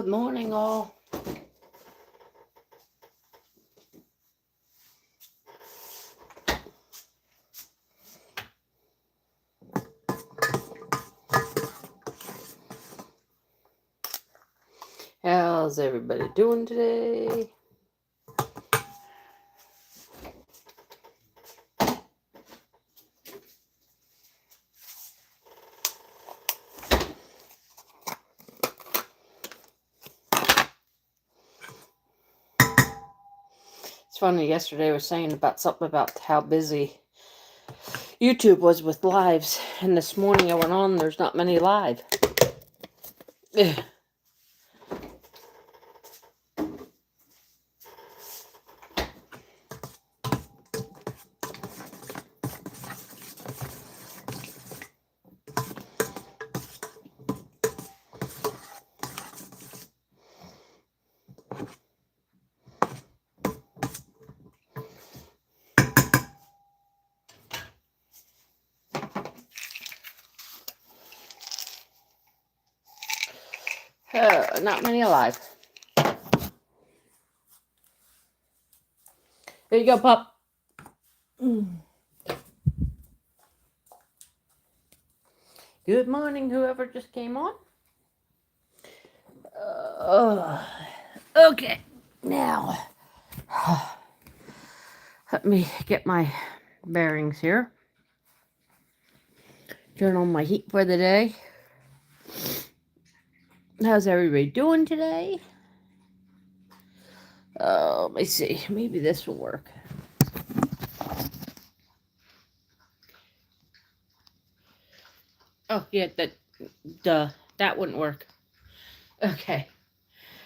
Good morning, all. How's everybody doing today? It's funny, yesterday I was saying about something about how busy YouTube was with lives, and this morning I went on, there's not many live. Ugh. Not many alive. Here you go, pup. Good morning, whoever just came on. Okay, now let me get my bearings here. Turn on my heat for the day. How's everybody doing today? Let me see. Maybe this will work. Oh, yeah, that wouldn't work. Okay.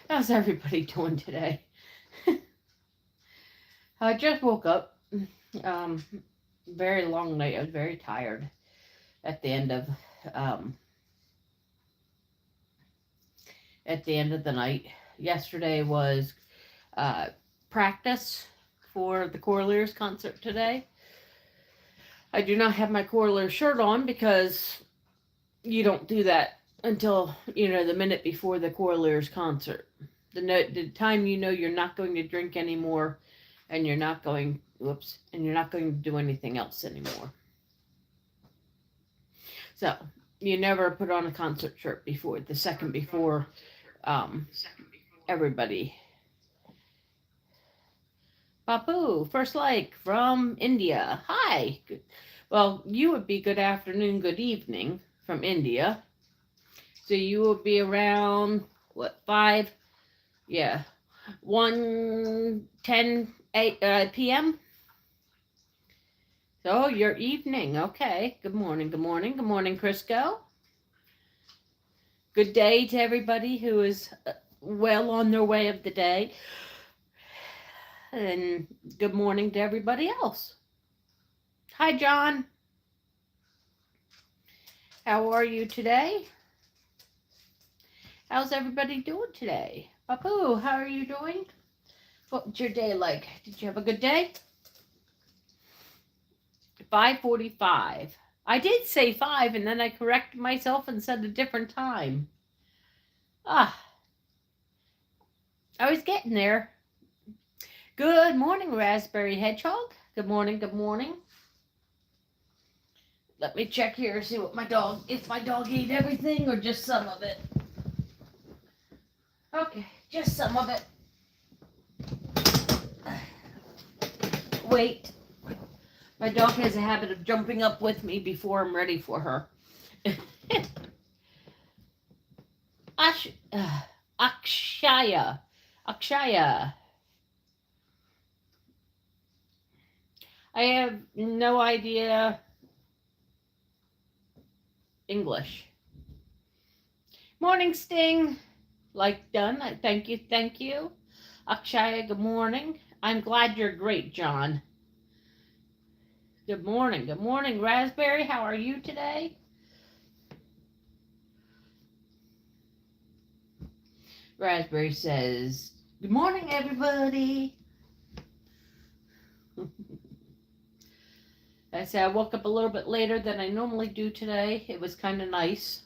How's everybody doing today? I just woke up. Very long night. I was very tired at the end of the night. Yesterday was practice for the Corlears concert today. I do not have my Corlears shirt on because you don't do that until, the minute before the Corlears concert. The time you're not going to drink anymore, and you're not going to do anything else anymore. So, you never put on a concert shirt before, the second before everybody. Papu, first like from India. Hi. Well, you would be good afternoon, good evening from India. So you will be around, 5? Yeah. 1:10 p.m.? So your evening. Okay. Good morning, good morning. Good morning, Crisco. Good day to everybody who is well on their way of the day. And good morning to everybody else. Hi, John. How are you today? How's everybody doing today? Papu, how are you doing? What's your day like? Did you have a good day? 5:45. I did say 5, and then I corrected myself and said a different time. I was getting there. Good morning, Raspberry Hedgehog. Good morning, good morning. Let me check here, see if my dog ate everything or just some of it. Okay, just some of it. Wait. My dog has a habit of jumping up with me before I'm ready for her. Akshaya. I have no idea English. Morning, Sting. Like done. Thank you. Akshaya, good morning. I'm glad you're great, John. Good morning, Raspberry. How are you today? Raspberry says, good morning, everybody. I said I woke up a little bit later than I normally do today. It was kind of nice.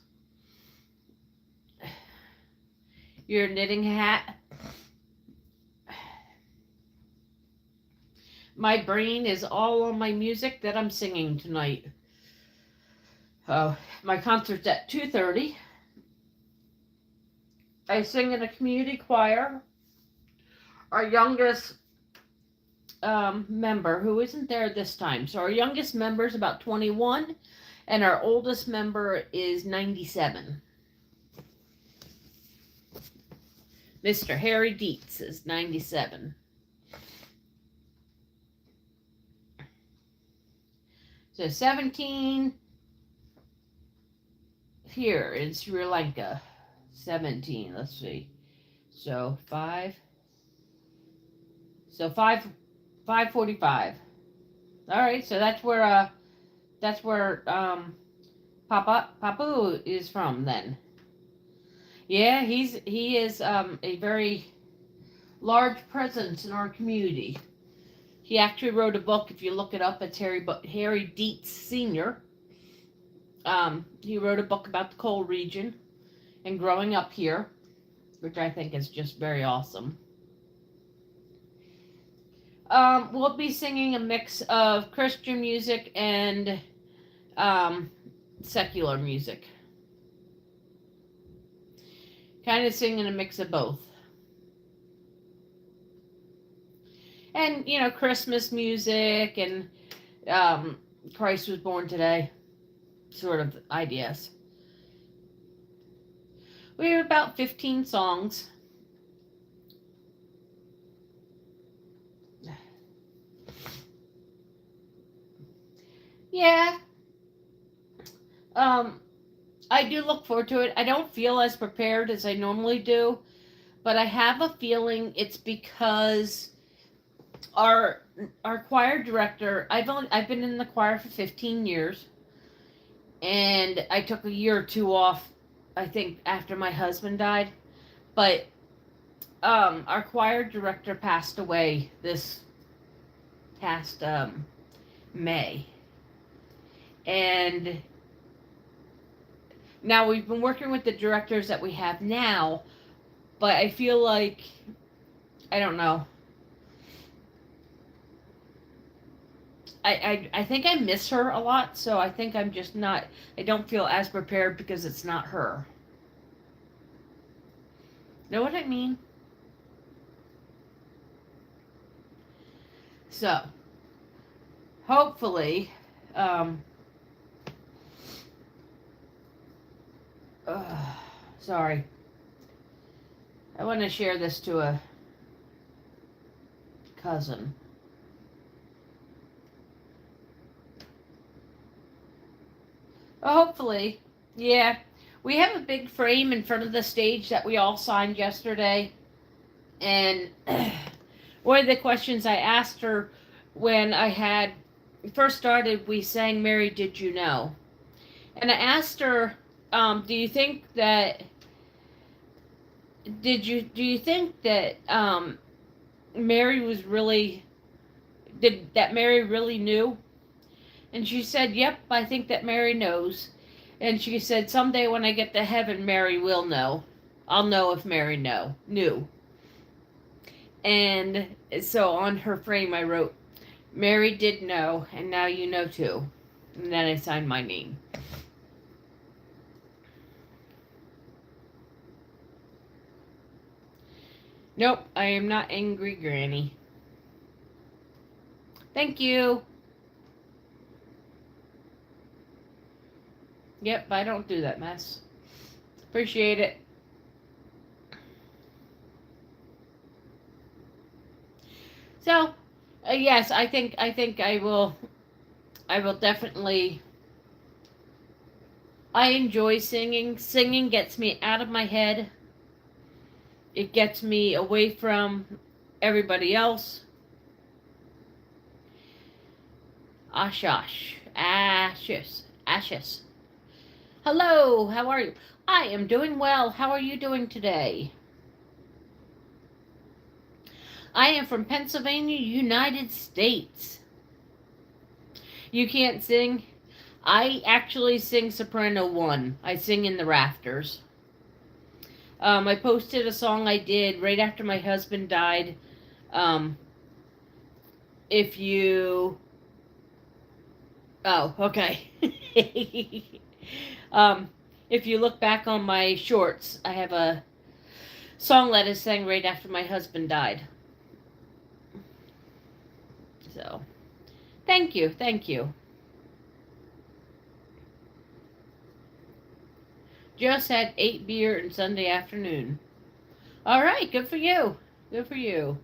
your knitting hat. My brain is all on my music that I'm singing tonight. My concert's at 2:30. I sing in a community choir. Our youngest member, who isn't there this time, so our youngest member is about 21, and our oldest member is 97. Mr. Harry Dietz is 97. So 17 here in Sri Lanka. 17, let's see. So 5:45. All right, so that's where Papu is from then. Yeah, he is a very large presence in our community. He actually wrote a book. If you look it up, it's Harry Dietz Sr. He wrote a book about the coal region and growing up here, which I think is just very awesome. We'll be singing a mix of Christian music and secular music. Kind of singing a mix of both. And, Christmas music and Christ was born today sort of ideas. We have about 15 songs. Yeah. I do look forward to it. I don't feel as prepared as I normally do, but I have a feeling it's because our choir director, I've been in the choir for 15 years, and I took a year or two off, I think, after my husband died, but our choir director passed away this past May, and now we've been working with the directors that we have now, but I feel like, I don't know, I think I miss her a lot, so I think I'm just not, I don't feel as prepared because it's not her. Know what I mean? So, hopefully, sorry. I want to share this to a cousin. Hopefully, yeah. We have a big frame in front of the stage that we all signed yesterday. And one of the questions I asked her when I had first started, we sang Mary Did You Know? And I asked her, do you think that Mary was really, that Mary really knew? And she said, yep, I think that Mary knows. And she said, someday when I get to heaven, Mary will know. I'll know if Mary knew. And so on her frame I wrote, Mary did know, and now you know too. And then I signed my name. Nope, I am not angry, Granny. Thank you. Yep, I don't do that mess. Appreciate it. So, yes, I think I will definitely. I enjoy singing. Singing gets me out of my head. It gets me away from everybody else. Ashes. Hello, how are you? I am doing well. How are you doing today? I am from Pennsylvania, United States. You can't sing? I actually sing soprano 1. I sing in the rafters. I posted a song I did right after my husband died. Um, if you... Oh, okay. If you look back on my shorts, I have a song that I sang right after my husband died. So, thank you, thank you. Just had 8 beer and Sunday afternoon. All right, good for you. Good for you.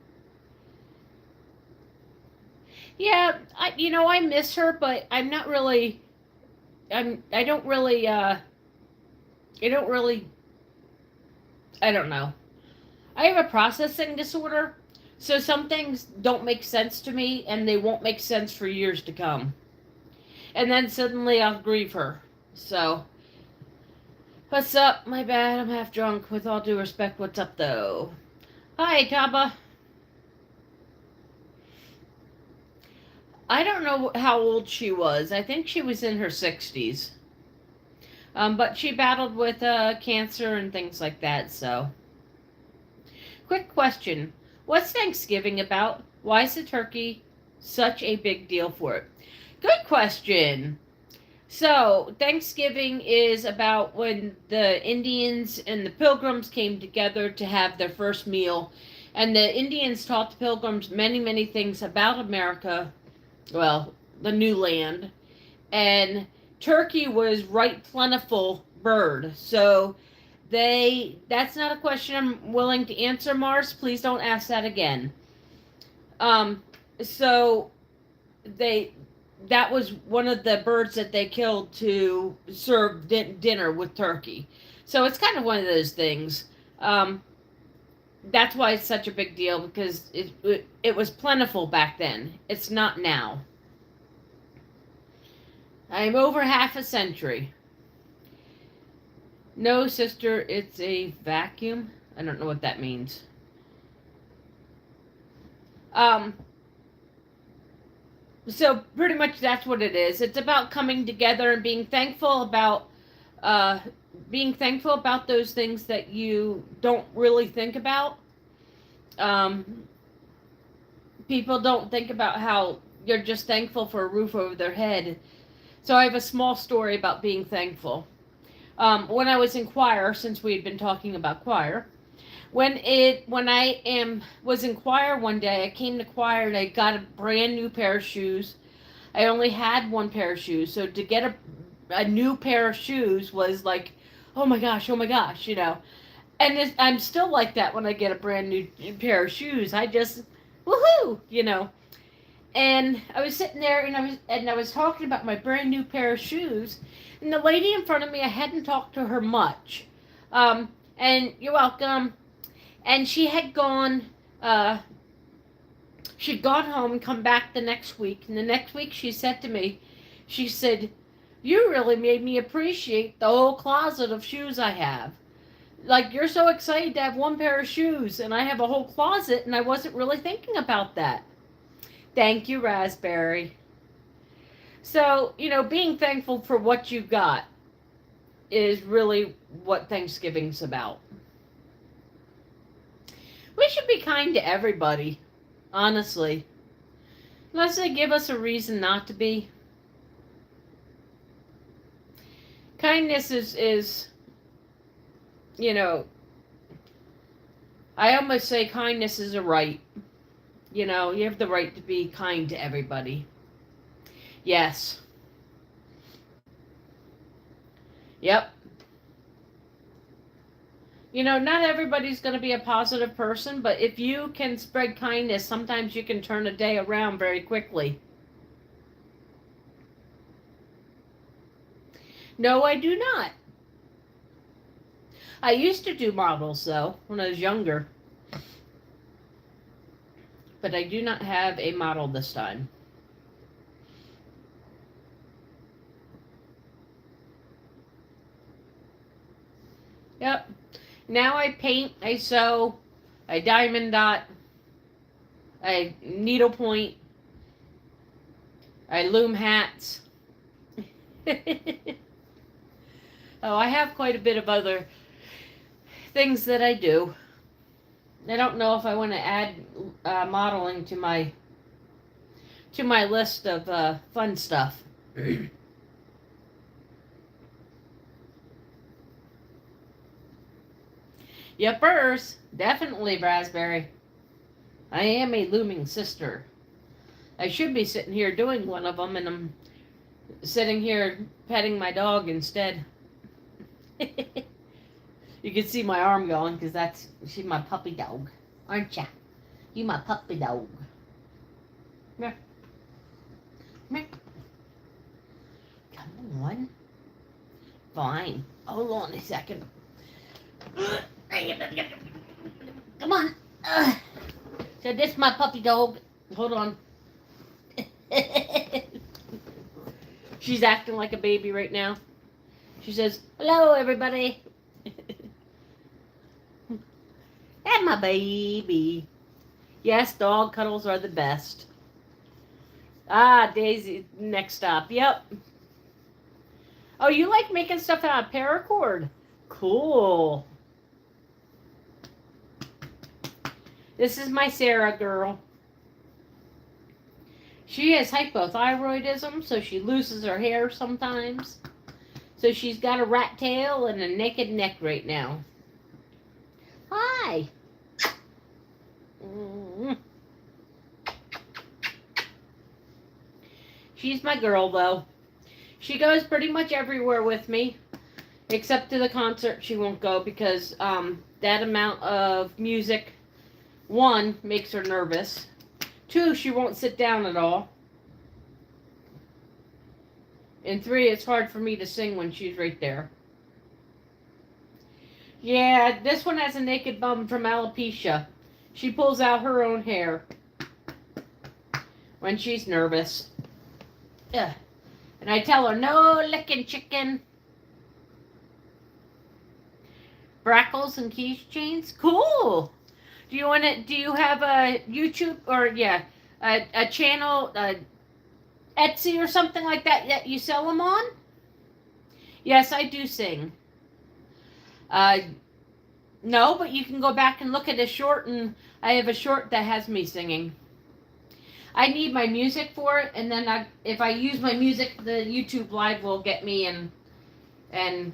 Yeah, I miss her, but I'm not really. I don't really. I don't really. I don't know. I have a processing disorder, so some things don't make sense to me, and they won't make sense for years to come. And then suddenly I'll grieve her. So, what's up? My bad. I'm half drunk. With all due respect, what's up though? Hi, Taba. I don't know how old she was. I think she was in her 60s. But she battled with cancer and things like that, so. Quick question. What's Thanksgiving about? Why is the turkey such a big deal for it? Good question. So, Thanksgiving is about when the Indians and the Pilgrims came together to have their first meal. And the Indians taught the Pilgrims many, many things about America, well, the new land. And turkey was right plentiful bird. So, that's not a question I'm willing to answer, Mars. Please don't ask that again. So that was one of the birds that they killed to serve dinner with turkey. So it's kind of one of those things. That's why it's such a big deal, because it was plentiful back then. It's not now. I'm over half a century. No, sister, it's a vacuum. I don't know what that means. So pretty much that's what it is. It's about coming together and being thankful about those things that you don't really think about. People don't think about how you're just thankful for a roof over their head. So I have a small story about being thankful. When I was in choir, since we had been talking about choir, when I was in choir one day, I came to choir and I got a brand new pair of shoes. I only had one pair of shoes, so to get a new pair of shoes was like, oh my gosh, And I'm still like that when I get a brand new pair of shoes. I just, woohoo. And I was sitting there and I was talking about my brand new pair of shoes, and the lady in front of me, I hadn't talked to her much. And you're welcome. And she had gone, she'd gone home and come back the next week. And the next week she said to me, she said, you really made me appreciate the whole closet of shoes I have. Like, you're so excited to have one pair of shoes, and I have a whole closet, and I wasn't really thinking about that. Thank you, Raspberry. So, being thankful for what you got is really what Thanksgiving's about. We should be kind to everybody, honestly. Unless they give us a reason not to be. Kindness is I almost say kindness is a right. You have the right to be kind to everybody. Yes. Yep. Not everybody's going to be a positive person, but if you can spread kindness, sometimes you can turn a day around very quickly. No, I do not. I used to do models, though, when I was younger. But I do not have a model this time. Yep. Now I paint, I sew, I diamond dot, I needlepoint, I loom hats. Oh, I have quite a bit of other things that I do. I don't know if I want to add modeling to my list of fun stuff. Yepers, definitely raspberry. I am a looming sister. I should be sitting here doing one of them, and I'm sitting here petting my dog instead. You can see my arm going because she's my puppy dog, aren't ya? You my puppy dog. Come here. Come here. Come on. Fine. Hold on a second. Come on. So this is my puppy dog. Hold on. She's acting like a baby right now. She says, "Hello, everybody." And my baby. Yes, dog cuddles are the best. Ah, Daisy, next stop. Yep. Oh, you like making stuff out of paracord? Cool. This is my Sarah girl. She has hypothyroidism, so she loses her hair sometimes. So she's got a rat tail and a naked neck right now. Hi. She's my girl, though. She goes pretty much everywhere with me, except to the concert she won't go because that amount of music, 1, makes her nervous. 2, she won't sit down at all. And 3, it's hard for me to sing when she's right there. Yeah, this one has a naked bum from alopecia. She pulls out her own hair when she's nervous. Ugh. And I tell her, no licking chicken. Brackles and keychains? Cool. Do you have a YouTube or a channel, Etsy or something like that you sell them on? Yes, I do sing. No, but you can go back and look at a short, and I have a short that has me singing. I need my music for it, and then if I use my music, the YouTube Live will get me, and then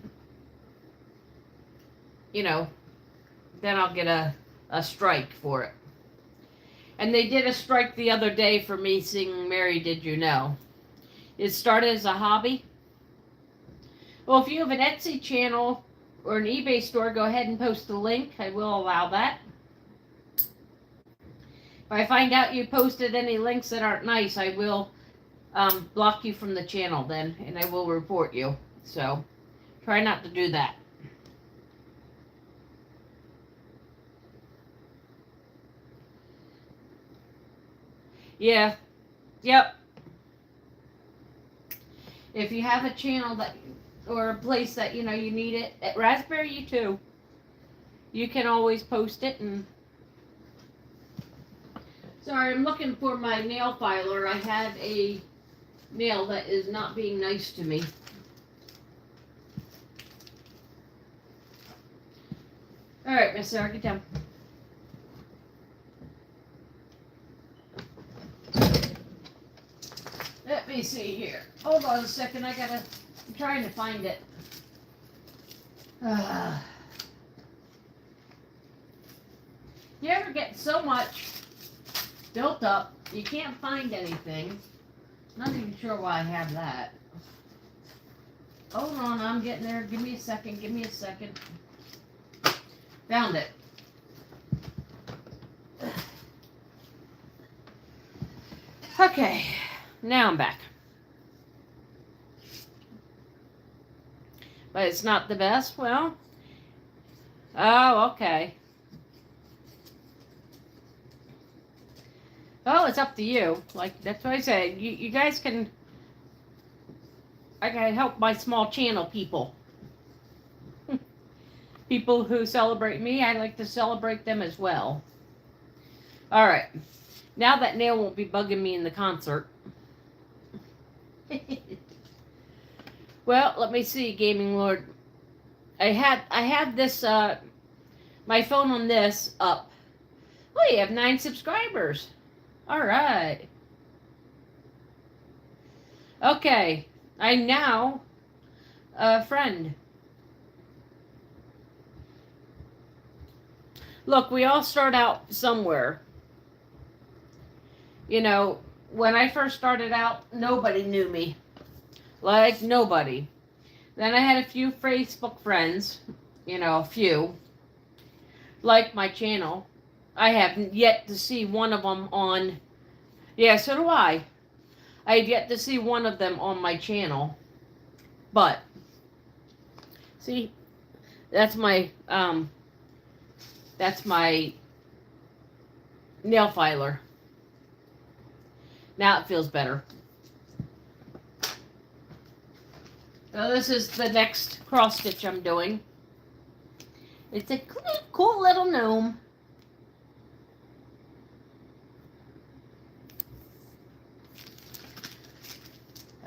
I'll get a strike for it. And they did a strike the other day for me singing Mary Did You Know. It started as a hobby. Well, if you have an Etsy channel or an eBay store, go ahead and post the link. I will allow that. If I find out you posted any links that aren't nice, I will block you from the channel then, and I will report you. So try not to do that. Yeah. Yep. If you have a channel or a place that you need it, at Raspberry you too. You can always post it. And sorry, I'm looking for my nail filer. I have a nail that is not being nice to me. All right, Miss Sarah, get down. Let me see here. Hold on a second. I'm trying to find it. You ever get so much built up, you can't find anything? Not even sure why I have that. Hold on, I'm getting there. Give me a second. Give me a second. Found it. Okay. Now I'm back. But it's not the best? Well. Oh, okay. Well, it's up to you. Like, that's what I said. You guys can... I gotta help my small channel people. People who celebrate me, I like to celebrate them as well. Alright. Now that nail won't be bugging me in the concert. Well, let me see, Gaming Lord. I had this my phone on this up. Oh, you have 9 subscribers. All right. Okay. I'm now a friend. Look, we all start out somewhere. You know, when I first started out, nobody knew me. Like, nobody. Then I had a few Facebook friends. You know, a few. Like my channel. I have yet to see one of them on... Yeah, so do I. I have yet to see one of them on my channel. But, see, that's my nail filer. Now it feels better. So this is the next cross stitch I'm doing. It's a cool little gnome.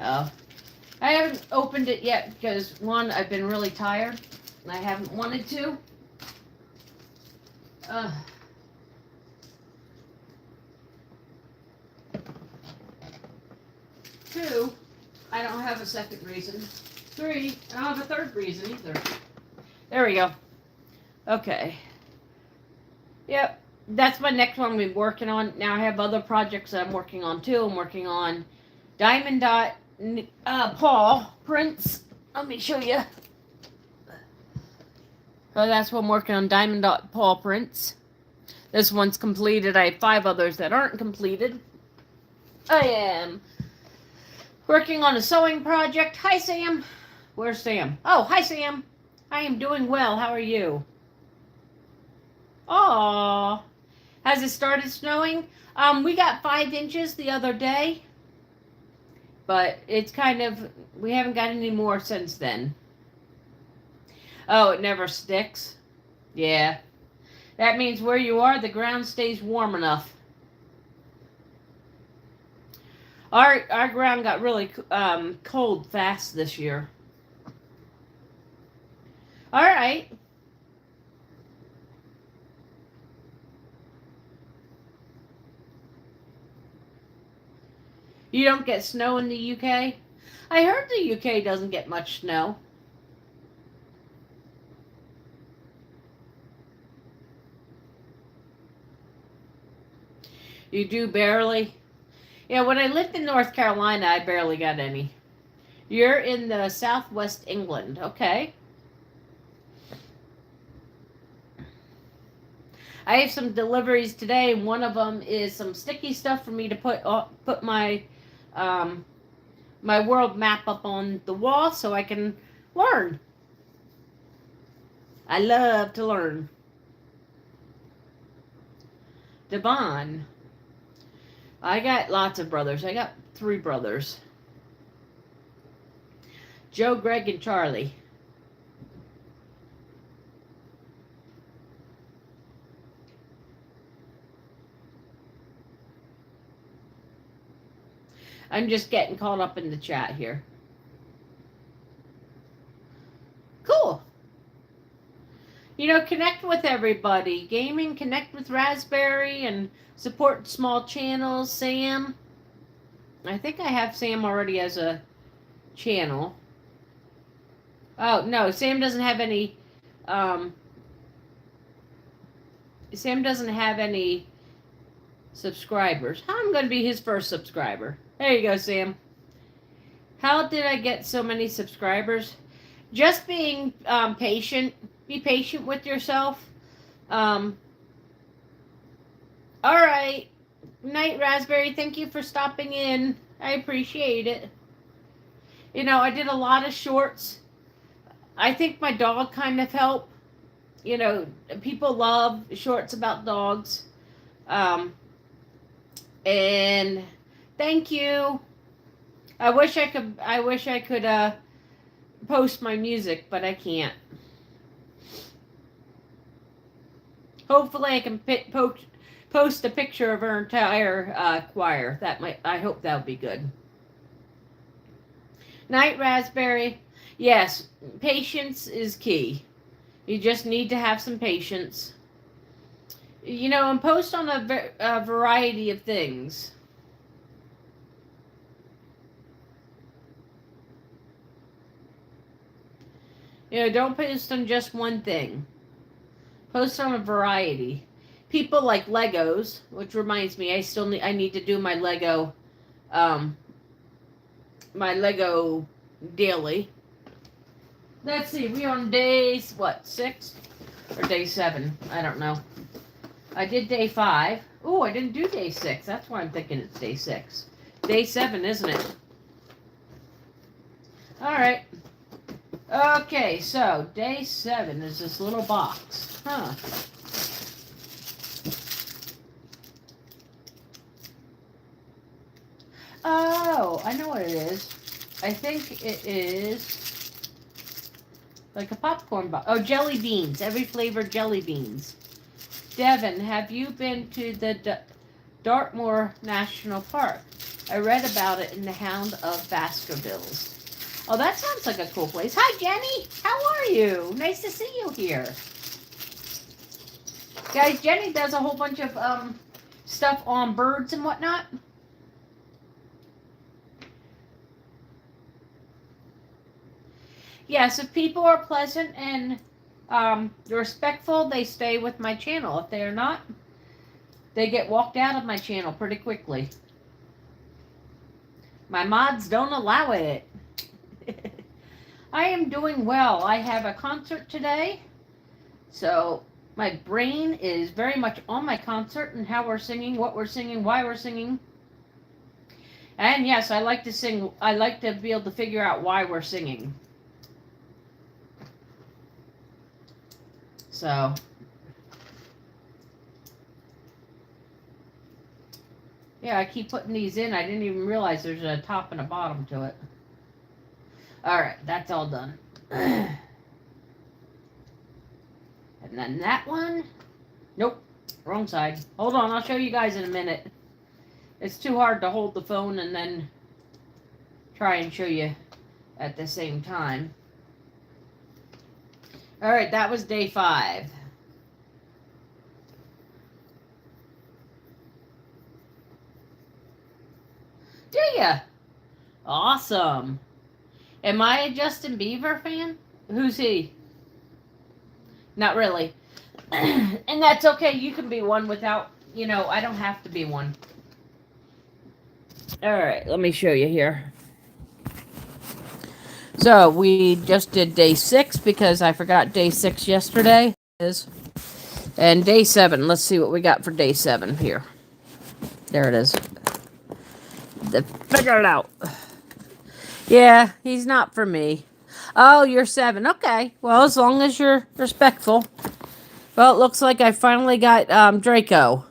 I haven't opened it yet because, one, I've been really tired and I haven't wanted to. Two, I don't have a second reason. Three, I don't have a third reason either. There we go. Okay. Yep, that's my next one I'm working on. Now I have other projects that I'm working on too. I'm working on Diamond Dot paw prints. Let me show you. So that's what I'm working on, Diamond Dot paw prints. This one's completed. I have 5 others that aren't completed. I am working on a sewing project. Hi, Sam. Where's Sam? Oh, hi, Sam. I am doing well. How are you? Aww. Has it started snowing? We got 5 inches the other day. But it's kind of, we haven't got any more since then. Oh, it never sticks? Yeah. That means where you are, the ground stays warm enough. Our ground got really cold fast this year. All right. You don't get snow in the UK? I heard the UK doesn't get much snow. You do barely? Yeah, when I lived in North Carolina, I barely got any. You're in the southwest England. Okay. I have some deliveries today, and one of them is some sticky stuff for me to put my my world map up on the wall so I can learn. I love to learn. Devon. I got lots of brothers. I got 3 brothers. Joe, Greg, and Charlie. I'm just getting caught up in the chat here. Cool. You know, connect with everybody. Gaming, connect with Raspberry and support small channels. Sam. I think I have Sam already as a channel. Oh, no. Sam doesn't have any... Sam doesn't have any subscribers. I'm going to be his first subscriber. There you go, Sam. How did I get so many subscribers? Just being patient. Be patient with yourself. All right. Night, Raspberry. Thank you for stopping in. I appreciate it. You know, I did a lot of shorts. I think my dog kind of helped. You know, people love shorts about dogs. And thank you. I wish I could post my music, but I can't. Hopefully I can post a picture of our entire choir. I hope that would be good. Night, Raspberry. Yes, patience is key. You just need to have some patience. And post on a variety of things. Don't post on just one thing. Post on a variety. People like Legos, which reminds me, I need to do my Lego daily. Let's see, we on day, 6? Or day 7? I don't know. I did day 5. Oh, I didn't do day 6. That's why I'm thinking it's day 6. Day 7, isn't it? Alright. Okay, so day 7 is this little box. Huh. Oh, I know what it is. I think it is like a popcorn box. Oh, jelly beans. Every flavor jelly beans. Devin, have you been to the Dartmoor National Park? I read about it in the Hound of Baskervilles. Oh, that sounds like a cool place. Hi, Jenny. How are you? Nice to see you here. Guys, Jenny does a whole bunch of stuff on birds and whatnot. Yes, if people are pleasant and respectful, they stay with my channel. If they are not, they get walked out of my channel pretty quickly. My mods don't allow it. I am doing well. I have a concert today, so my brain is very much on my concert and how we're singing, what we're singing, why we're singing. And yes, I like to sing. I like to be able to figure out why we're singing. So, yeah, I keep putting these in. I didn't even realize there's a top and a bottom to it. Alright, that's all done. And then that one. Nope, wrong side. Hold on, I'll show you guys in a minute. It's too hard to hold the phone and then try and show you at the same time. Alright, that was day 5. Do ya? Awesome. Am I a Justin Bieber fan? Who's he? Not really. And that's okay. You can be one without, I don't have to be one. Alright, let me show you here. So, we just did day 6 because I forgot day 6 yesterday. And day 7, let's see what we got for day 7 here. There it is. Figure it out. Yeah, he's not for me. Oh, you're 7. Okay. Well, as long as you're respectful. Well, it looks like I finally got Draco.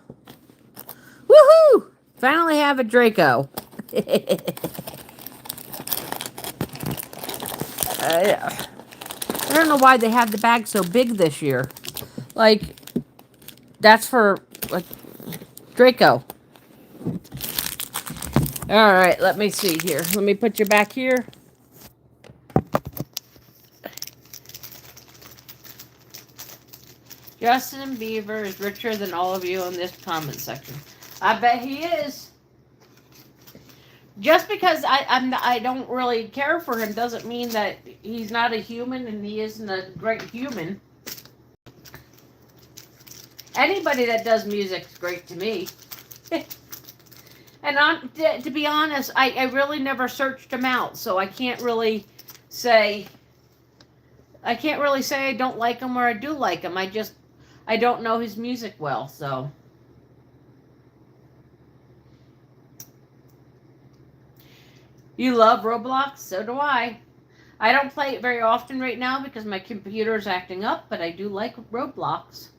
Woohoo! Finally have a Draco. I don't know why they have the bag so big this year. Like, that's for, like, Draco. Alright, let me see here. Let me put you back here. Justin Bieber is richer than all of you in this comment section. I bet he is. Just because I don't really care for him doesn't mean that he's not a human and he isn't a great human. Anybody that does music is great to me. And to be honest, I really never searched him out, so I can't really say I don't like him or I do like him. I don't know his music well, so. You love Roblox? So do I. I don't play it very often right now because my computer is acting up, but I do like Roblox.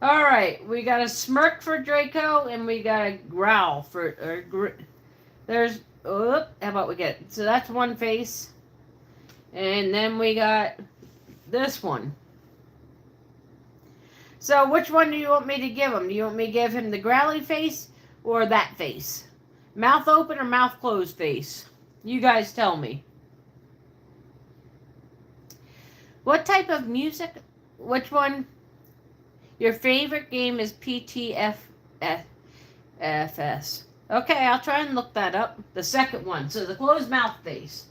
Alright, we got a smirk for Draco, and we got a growl for... how about we get... So that's one face. And then we got this one. So which one do you want me to give him? Do you want me to give him the growly face or that face? Mouth open or mouth closed face? You guys tell me. What type of music? Which one? Your favorite game is PTFS. Okay, I'll try and look that up. The second one. So the closed mouth face.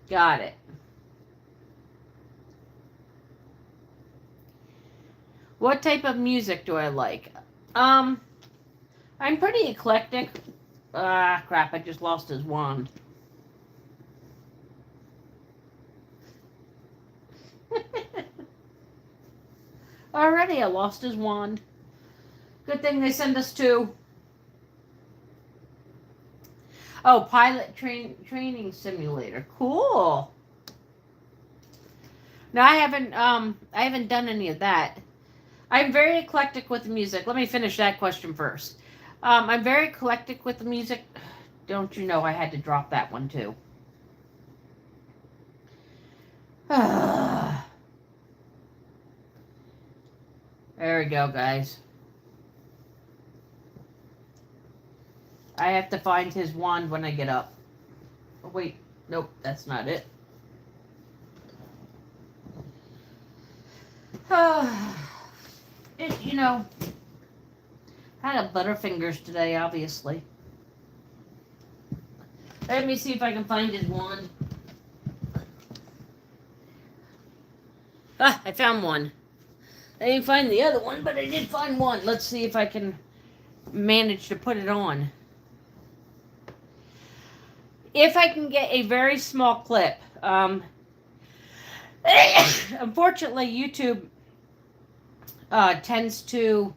Got it. What type of music do I like? I'm pretty eclectic. Ah, crap, I just lost his wand. Already I lost his wand. Good thing they send us two. Oh, pilot training simulator. Cool. No, I haven't done any of that. I'm very eclectic with the music. Let me finish that question first. I'm very eclectic with the music. Don't you know I had to drop that one too? There we go, guys. I have to find his wand when I get up. Oh, wait. Nope, that's not it. You know, had a butterfingers today, obviously. Let me see if I can find his wand. Ah, I found one. I didn't find the other one, but I did find one. Let's see if I can manage to put it on. If I can get a very small clip. Unfortunately, YouTube tends to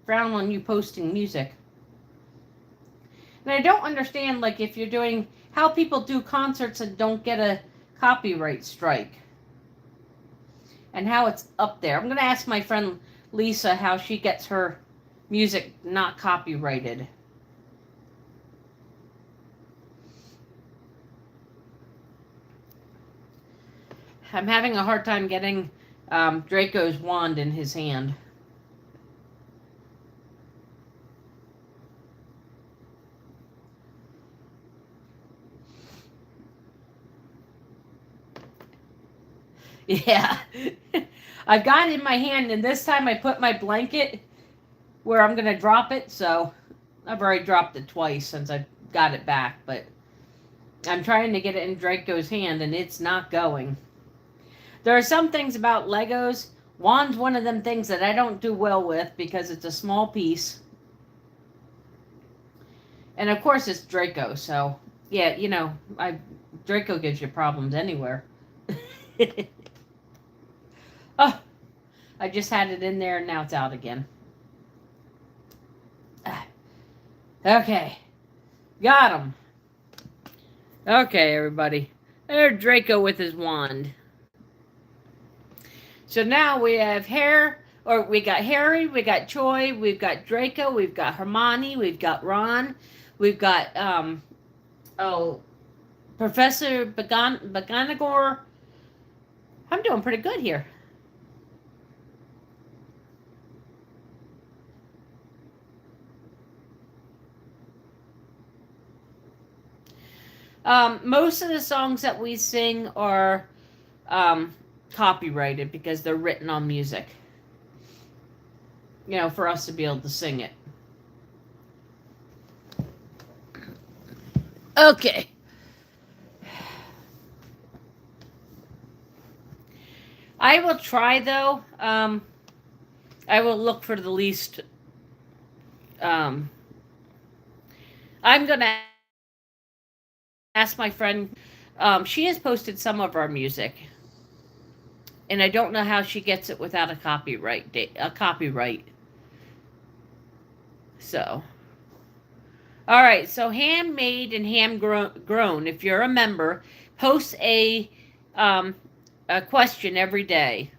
frown on you posting music. And I don't understand, like, if you're doing, how people do concerts and don't get a copyright strike. And how it's up there. I'm going to ask my friend Lisa how she gets her music not copyrighted. I'm having a hard time getting Draco's wand in his hand. Yeah. I've got it in my hand, and this time I put my blanket where I'm going to drop it, so I've already dropped it twice since I got it back, but I'm trying to get it in Draco's hand, and it's not going. There are some things about Legos. Wand's one of them things that I don't do well with because it's a small piece. And of course it's Draco, so yeah, you know, Draco gives you problems anywhere. Oh, I just had it in there and now it's out again. Okay. Got him. Okay, everybody. There's Draco with his wand. So now we have we got Harry, we got Choi, we've got Draco, we've got Hermione, we've got Ron, we've got Professor McGonagall. I'm doing pretty good here. Most of the songs that we sing are copyrighted because they're written on music. You know, for us to be able to sing it. Okay. I will try, though. I will look for the least. I'm going to ask my friend. She has posted some of our music. And I don't know how she gets it without a copyright. So. All right. So handmade and hand grown. If you're a member, post a question every day.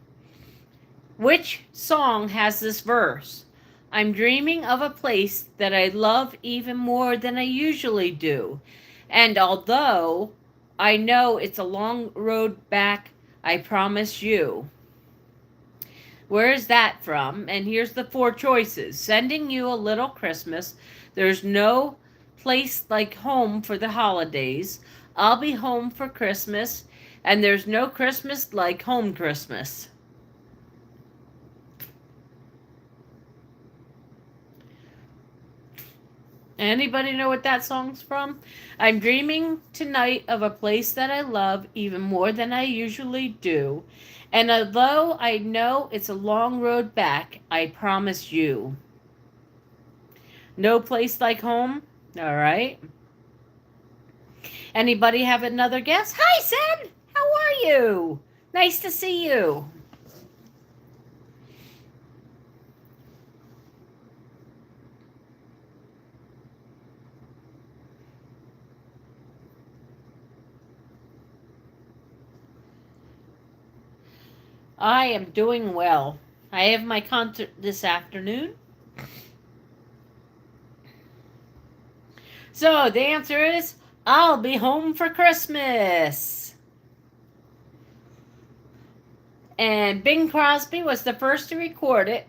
Which song has this verse? I'm dreaming of a place that I love even more than I usually do. And although I know it's a long road back, I promise you. Where is that from? And here's the 4 choices. Sending you a little Christmas. There's no place like home for the holidays. I'll be home for Christmas. And there's no Christmas like home Christmas. Anybody know what that song's from? I'm dreaming tonight of a place that I love even more than I usually do. And although I know it's a long road back, I promise you. No place like home? All right. Anybody have another guess? Hi, Sam. How are you? Nice to see you. I am doing well. I have my concert this afternoon. So the answer is I'll be home for Christmas. And Bing Crosby was the first to record it.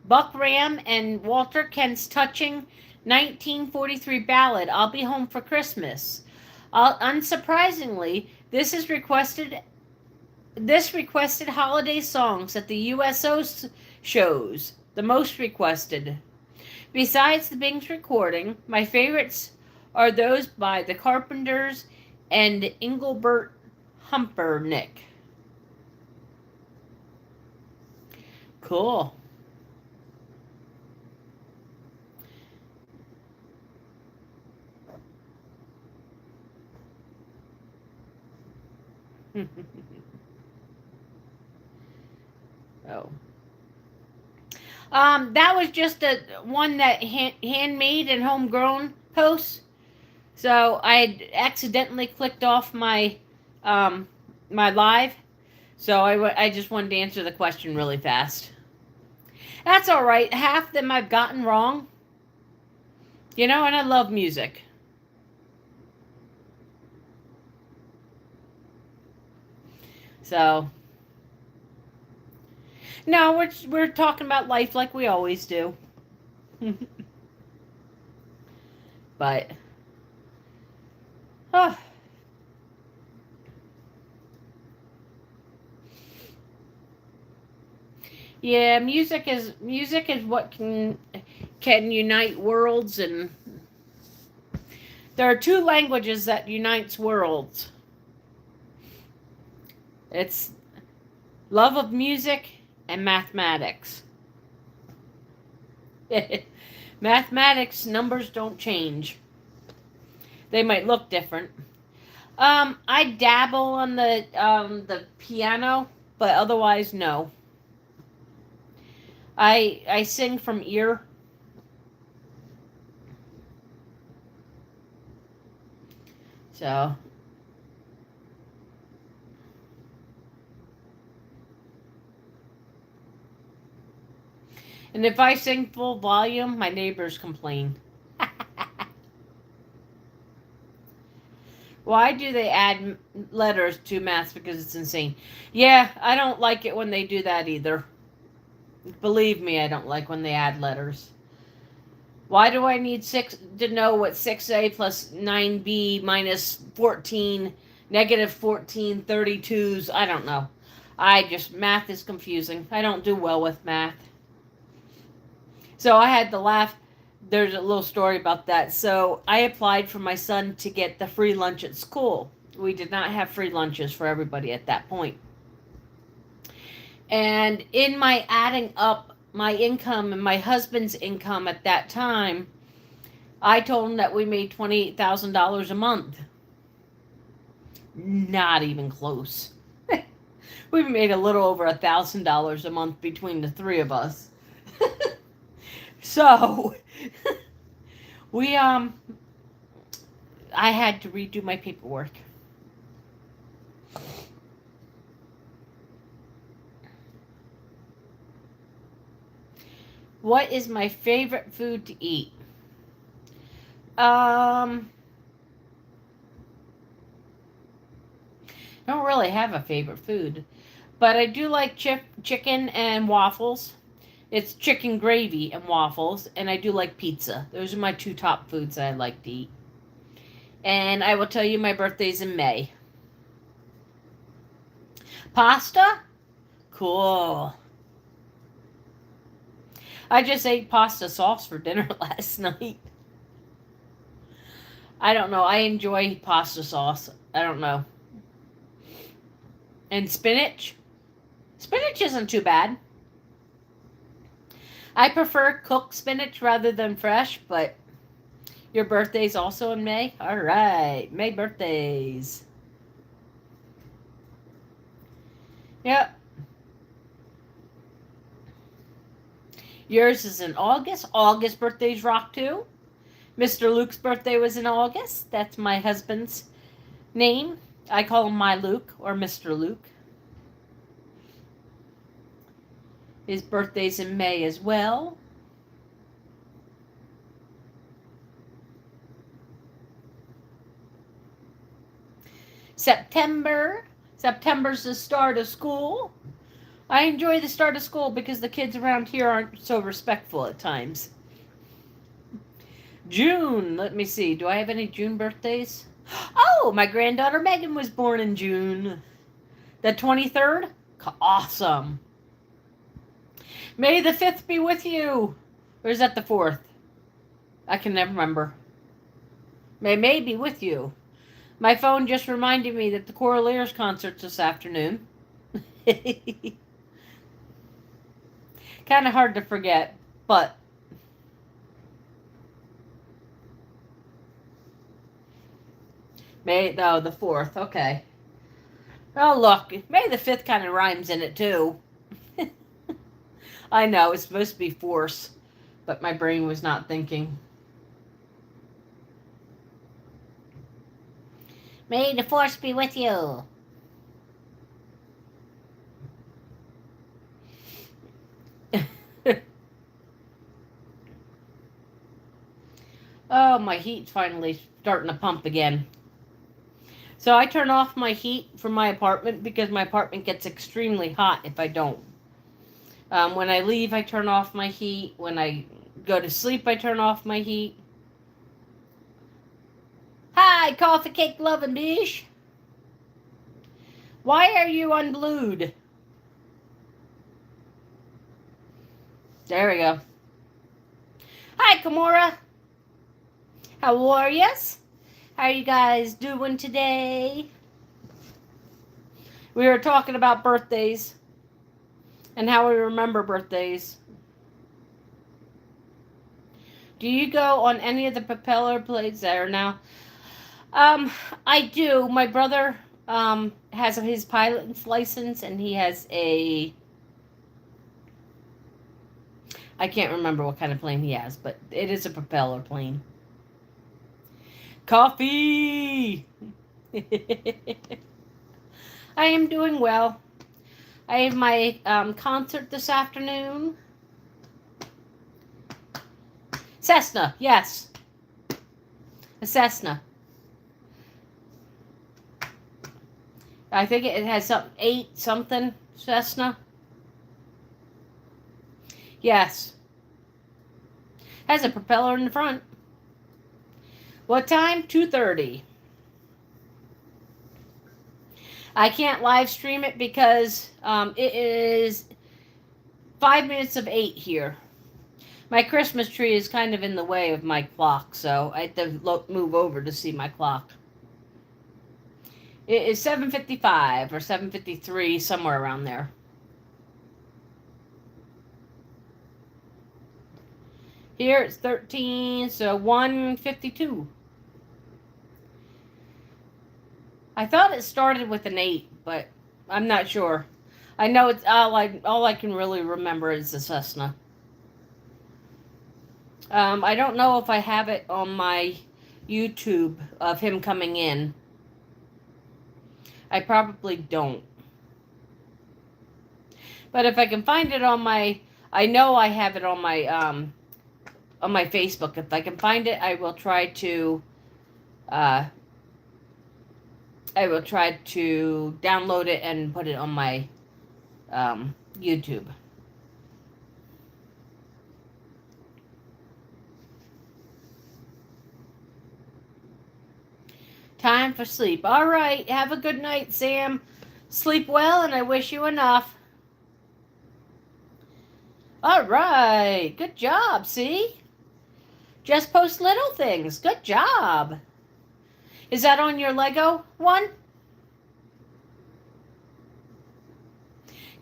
Buck Ram and Walter Kent's touching 1943 ballad, I'll Be Home for Christmas. Unsurprisingly, this requested holiday songs at the USO shows, the most requested. Besides the Bing's recording, my favorites are those by the Carpenters and Engelbert Humperdinck. Cool. Oh. That was just a one that handmade and homegrown posts. So I had accidentally clicked off my my live. So I just wanted to answer the question really fast. That's all right. Half them I've gotten wrong. You know, and I love music. So no, we're talking about life like we always do. But oh. Yeah, music is what can unite worlds, and there are two languages that unites worlds. It's love of music and mathematics. Mathematics numbers don't change. They might look different. I dabble on the piano, but otherwise no. I sing from ear. So and if I sing full volume, my neighbors complain. Why do they add letters to maths? Because it's insane. Yeah, I don't like it when they do that either. Believe me, I don't like when they add letters. Why do I need to know what 6a plus 9b minus 14, negative 14, 32s? I don't know. Math is confusing. I don't do well with math. So I had to laugh. There's a little story about that. So I applied for my son to get the free lunch at school. We did not have free lunches for everybody at that point. And in my adding up my income and my husband's income at that time, I told him that we made $28,000 a month. Not even close. We made a little over $1,000 a month between the three of us. So I had to redo my paperwork. What is my favorite food to eat? I don't really have a favorite food, but I do like chicken and waffles. It's chicken gravy and waffles, and I do like pizza. Those are my two top foods that I like to eat. And I will tell you my birthday's in May. Pasta? Cool. I just ate pasta sauce for dinner last night. I don't know. I enjoy pasta sauce. I don't know. And spinach? Spinach isn't too bad. I prefer cooked spinach rather than fresh, but your birthday's also in May? All right. May birthdays. Yep. Yours is in August. August birthdays rock too. Mr. Luke's birthday was in August. That's my husband's name. I call him my Luke or Mr. Luke. His birthday's in May as well. September. September's the start of school. I enjoy the start of school because the kids around here aren't so respectful at times. June. Let me see. Do I have any June birthdays? Oh, my granddaughter Megan was born in June. The 23rd? Awesome. May the 5th be with you. Or is that the 4th? I can never remember. May be with you. My phone just reminded me that the Coraliers concert's this afternoon. Kind of hard to forget, but May, oh, the 4th, okay. Oh, look, May the 5th kind of rhymes in it, too. I know, it's supposed to be force, but my brain was not thinking. May the force be with you. Oh, my heat's finally starting to pump again. So I turn off my heat for my apartment because my apartment gets extremely hot if I don't. When I leave, I turn off my heat. When I go to sleep, I turn off my heat. Hi, coffee cake loving dish. Why are you unglued? There we go. Hi, Kimura. How are yous? How are you guys doing today? We were talking about birthdays and how we remember birthdays. Do you go on any of the propeller planes that are now? I do. My brother has his pilot's license, and he has a... I can't remember what kind of plane he has, but it is a propeller plane. Coffee! I am doing well. I have my concert this afternoon. Cessna, yes. A Cessna. I think it has something, 8 something Cessna. Yes. Has a propeller in the front. What time? 2:30. I can't live stream it because it is 5 minutes of 8 here. My Christmas tree is kind of in the way of my clock, so I have to move over to see my clock. It is 7:55 or 7:53, somewhere around there. Here it's 13, so 1:52. I thought it started with an 8, but I'm not sure. I know it's all I can really remember is the Cessna. I don't know if I have it on my YouTube of him coming in. I probably don't. But if I can find it on my... I know I have it on my Facebook. If I can find it, I will try to... download it and put it on my YouTube. Time for sleep. All right. Have a good night, Sam. Sleep well, and I wish you enough. All right. Good job, see? Just post little things. Good job. Is that on your Lego one?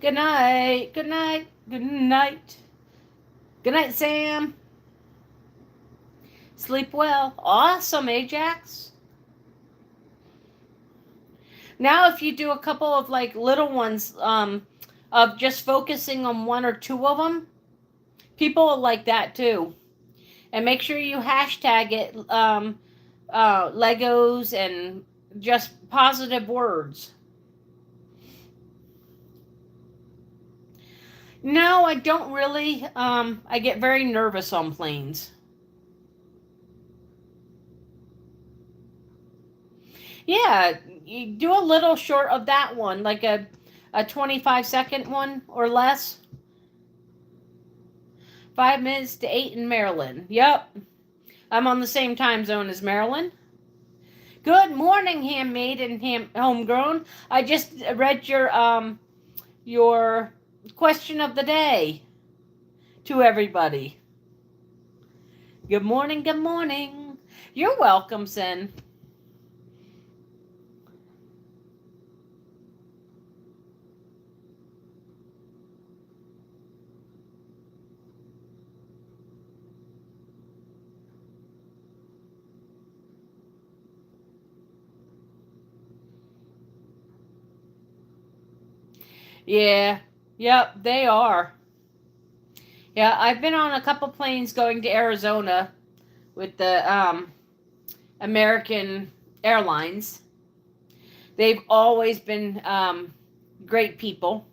Good night. Good night. Good night. Good night, Sam. Sleep well. Awesome, Ajax. Now, if you do a couple of like little ones, of just focusing on one or two of them, people will like that too. And make sure you hashtag it, Legos and just positive words. No, I don't really. I get very nervous on planes. Yeah, you do a little short of that one, like a 25-second one or less. 5 minutes to 8 in Maryland. Yep. I'm on the same time zone as Maryland. Good morning, handmade and homegrown. I just read your question of the day to everybody. Good morning, good morning. You're welcome, Sin. Yeah. Yep, they are. Yeah, I've been on a couple planes going to Arizona with the American Airlines. They've always been great people.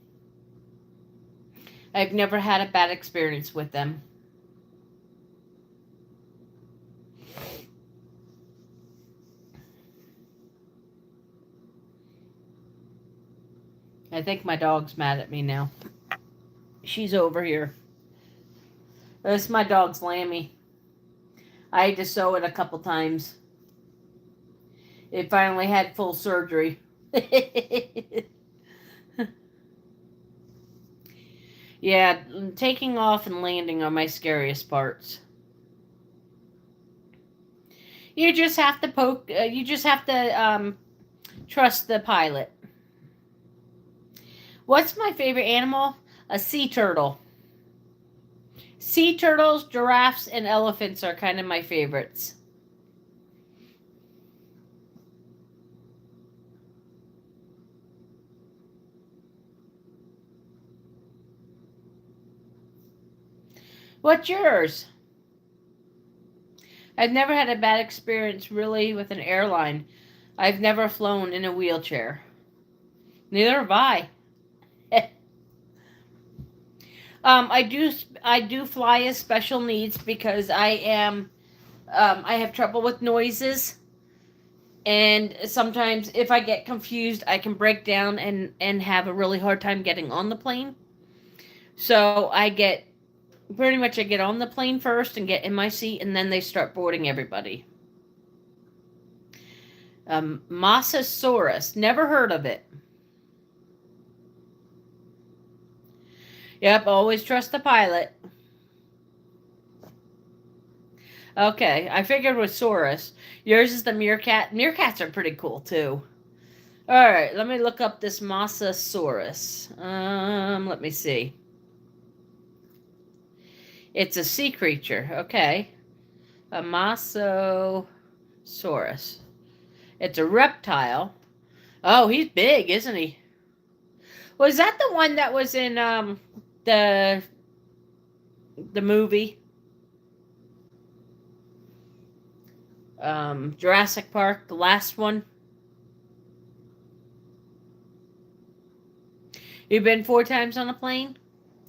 I've never had a bad experience with them. I think my dog's mad at me now. She's over here. This is my dog's Lammy. I had to sew it a couple times. It finally had full surgery. Yeah, taking off and landing are my scariest parts. You just have to you just have to trust the pilot. What's my favorite animal? A sea turtle. Sea turtles, giraffes, and elephants are kind of my favorites. What's yours? I've never had a bad experience really with an airline. I've never flown in a wheelchair. Neither have I. I do fly as special needs because I have trouble with noises, and sometimes if I get confused, I can break down and have a really hard time getting on the plane. So I get on the plane first and get in my seat, and then they start boarding everybody. Mosasaurus, never heard of it. Yep, always trust the pilot. Okay, I figured with Saurus. Yours is the meerkat. Meerkats are pretty cool too. All right, let me look up this Mosasaurus. Let me see. It's a sea creature. Okay, a Mosasaurus. It's a reptile. Oh, he's big, isn't he? Was that the one that was in the movie Jurassic Park, the last one? You've been 4 times on a plane?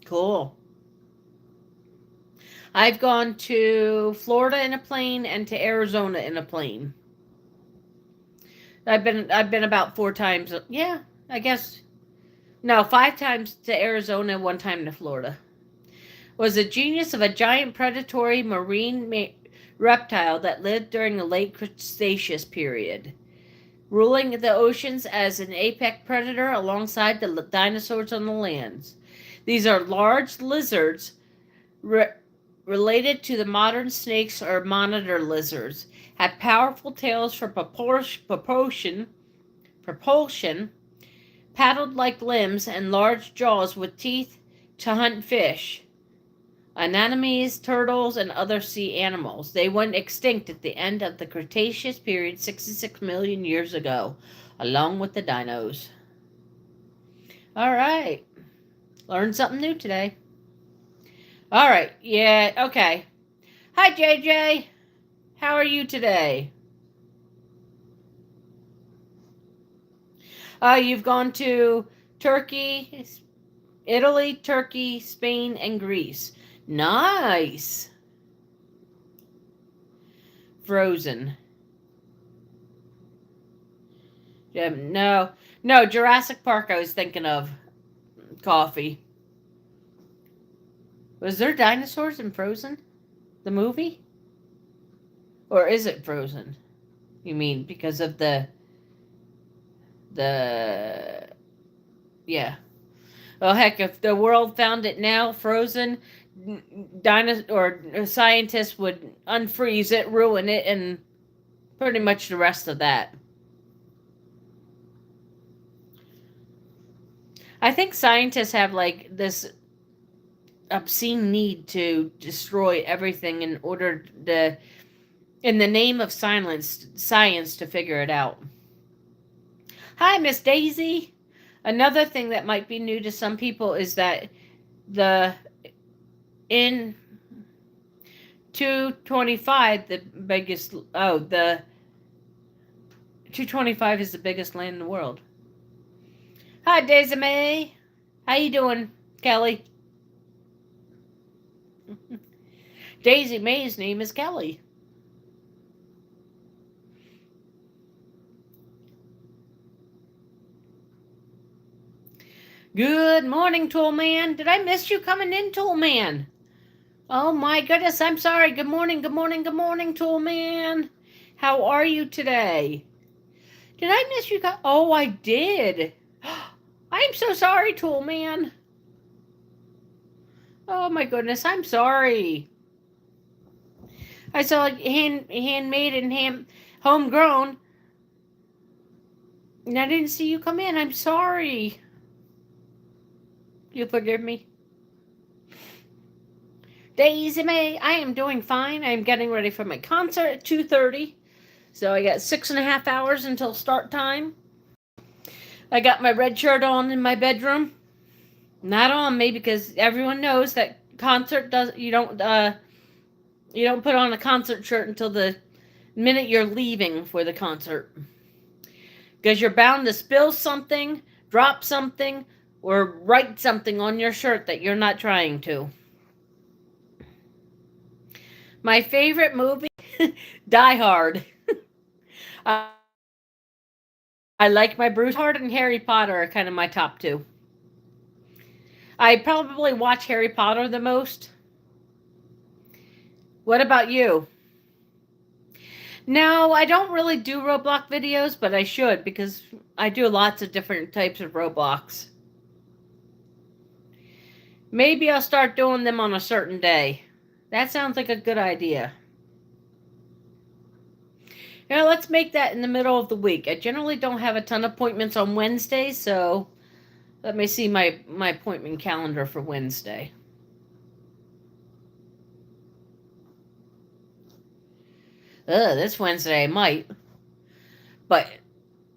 Cool. I've gone to Florida in a plane and to Arizona in a plane. I've been about 4 times. Yeah, I guess. No, 5 times to Arizona, 1 time to Florida. Was a genius of a giant predatory marine reptile that lived during the late Cretaceous period. ruling the oceans as an apex predator alongside the dinosaurs on the lands. These are large lizards re- related to the modern snakes or monitor lizards, have powerful tails for propulsion, paddle-like limbs, and large jaws with teeth to hunt fish, anemones, turtles, and other sea animals. They went extinct at the end of the Cretaceous period 66 million years ago, along with the dinos. All right. Learned something new today. All right. Yeah, okay. Hi, JJ. How are you today? You've gone to Turkey, Italy, Turkey, Spain, and Greece. Nice. Frozen. Yeah, no, Jurassic Park I was thinking of. Coffee. Was there dinosaurs in Frozen? The movie? Or is it Frozen? You mean because of the yeah. Well, heck, if the world found it now, Frozen, dinosaur or scientists would unfreeze it, ruin it, and pretty much the rest of that. I think scientists have like this obscene need to destroy everything in order to, in the name of science to figure it out. Hi, Miss Daisy. Another thing that might be new to some people is that the in 225 the biggest the 225 is the biggest land in the world. Hi, Daisy May. How you doing, Kelly? Daisy May's name is Kelly. Good morning, Tool Man. Did I miss you coming in, Tool Man? Oh my goodness, I'm sorry. Good morning, good morning, good morning, Tool Man. How are you today? Did I miss you? Oh, I did. I'm so sorry, Tool Man. Oh my goodness, I'm sorry. I saw handmade and homegrown, and I didn't see you come in. I'm sorry. You forgive me? Daisy May, I am doing fine. I'm getting ready for my concert at 2:30. So I got 6.5 hours until start time. I got my red shirt on in my bedroom. Not on me because everyone knows that concert does you don't put on a concert shirt until the minute you're leaving for the concert. Because you're bound to spill something, drop something, or write something on your shirt that you're not trying to. My favorite movie, Die Hard. I like my Bruce Hard and Harry Potter are kind of my top two. I probably watch Harry Potter the most. What about you? No, I don't really do Roblox videos, but I should because I do lots of different types of Roblox. Maybe I'll start doing them on a certain day. That sounds like a good idea. Now let's make that in the middle of the week. I generally don't have a ton of appointments on Wednesdays, so let me see my appointment calendar for Wednesday. This Wednesday I might. But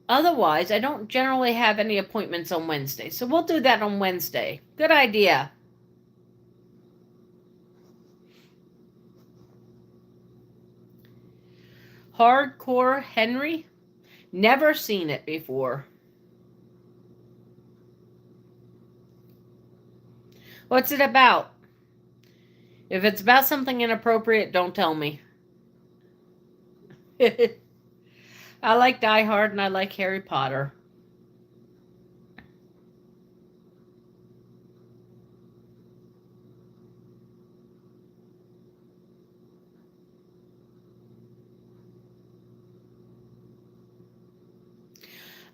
otherwise, I don't generally have any appointments on Wednesday. So we'll do that on Wednesday. Good idea. Hardcore Henry? Never seen it before. What's it about? If it's about something inappropriate, don't tell me. I like Die Hard and I like Harry Potter.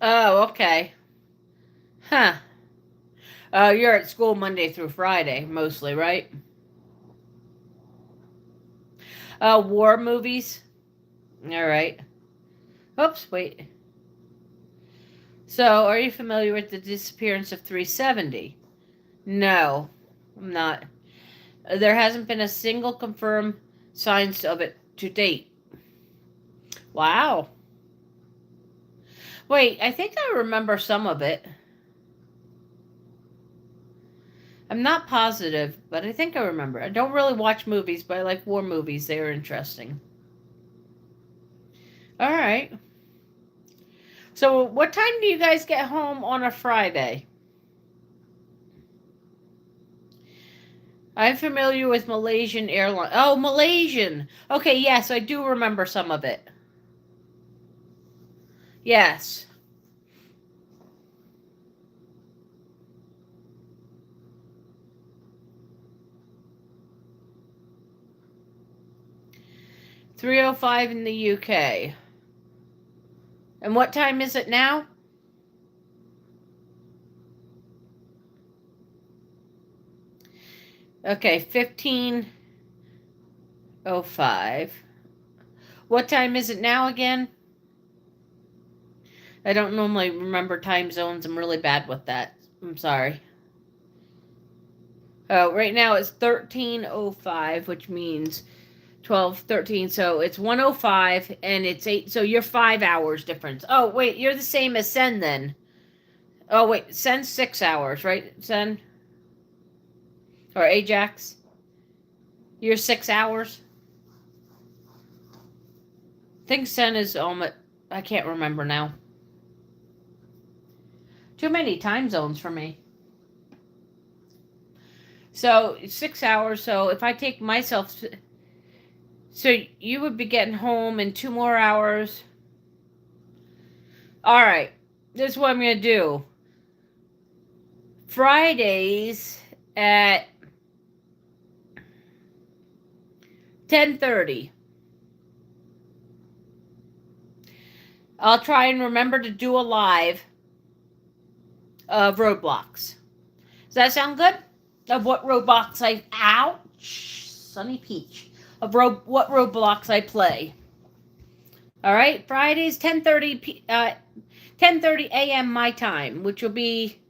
Oh, okay. Huh. You're at school Monday through Friday, mostly, right? War movies? All right. Oops, wait. So, are you familiar with the disappearance of 370? No, I'm not. There hasn't been a single confirmed signs of it to date. Wow. Wait, I think I remember some of it. I'm not positive, but I think I remember. I don't really watch movies, but I like war movies. They are interesting. All right. So, what time do you guys get home on a Friday? I'm familiar with Malaysian Airlines. Oh, Malaysian. Okay, yes, I do remember some of it. Yes. 3:05 in the UK. And what time is it now? Okay, 15:05. What time is it now again? I don't normally remember time zones. I'm really bad with that. I'm sorry. Oh, right now it's 13:05, which means 12, 13. So it's 1:05 and it's 8. So you're 5 hours difference. Oh, wait, you're the same as Sen then. Oh, wait, Sen's 6 hours, right, Sen? Or Ajax? You're 6 hours? I think Sen is almost. I can't remember now. Too many time zones for me. So 6 hours. So if I take myself, so you would be getting home in 2 more hours. All right. This is what I'm gonna do. Fridays at 10:30. I'll try and remember to do a live of Roblox. Does that sound good? Of what Roblox I ouch Sunny Peach of what Roblox I play. All right, Fridays 10:30 a.m. my time, which will be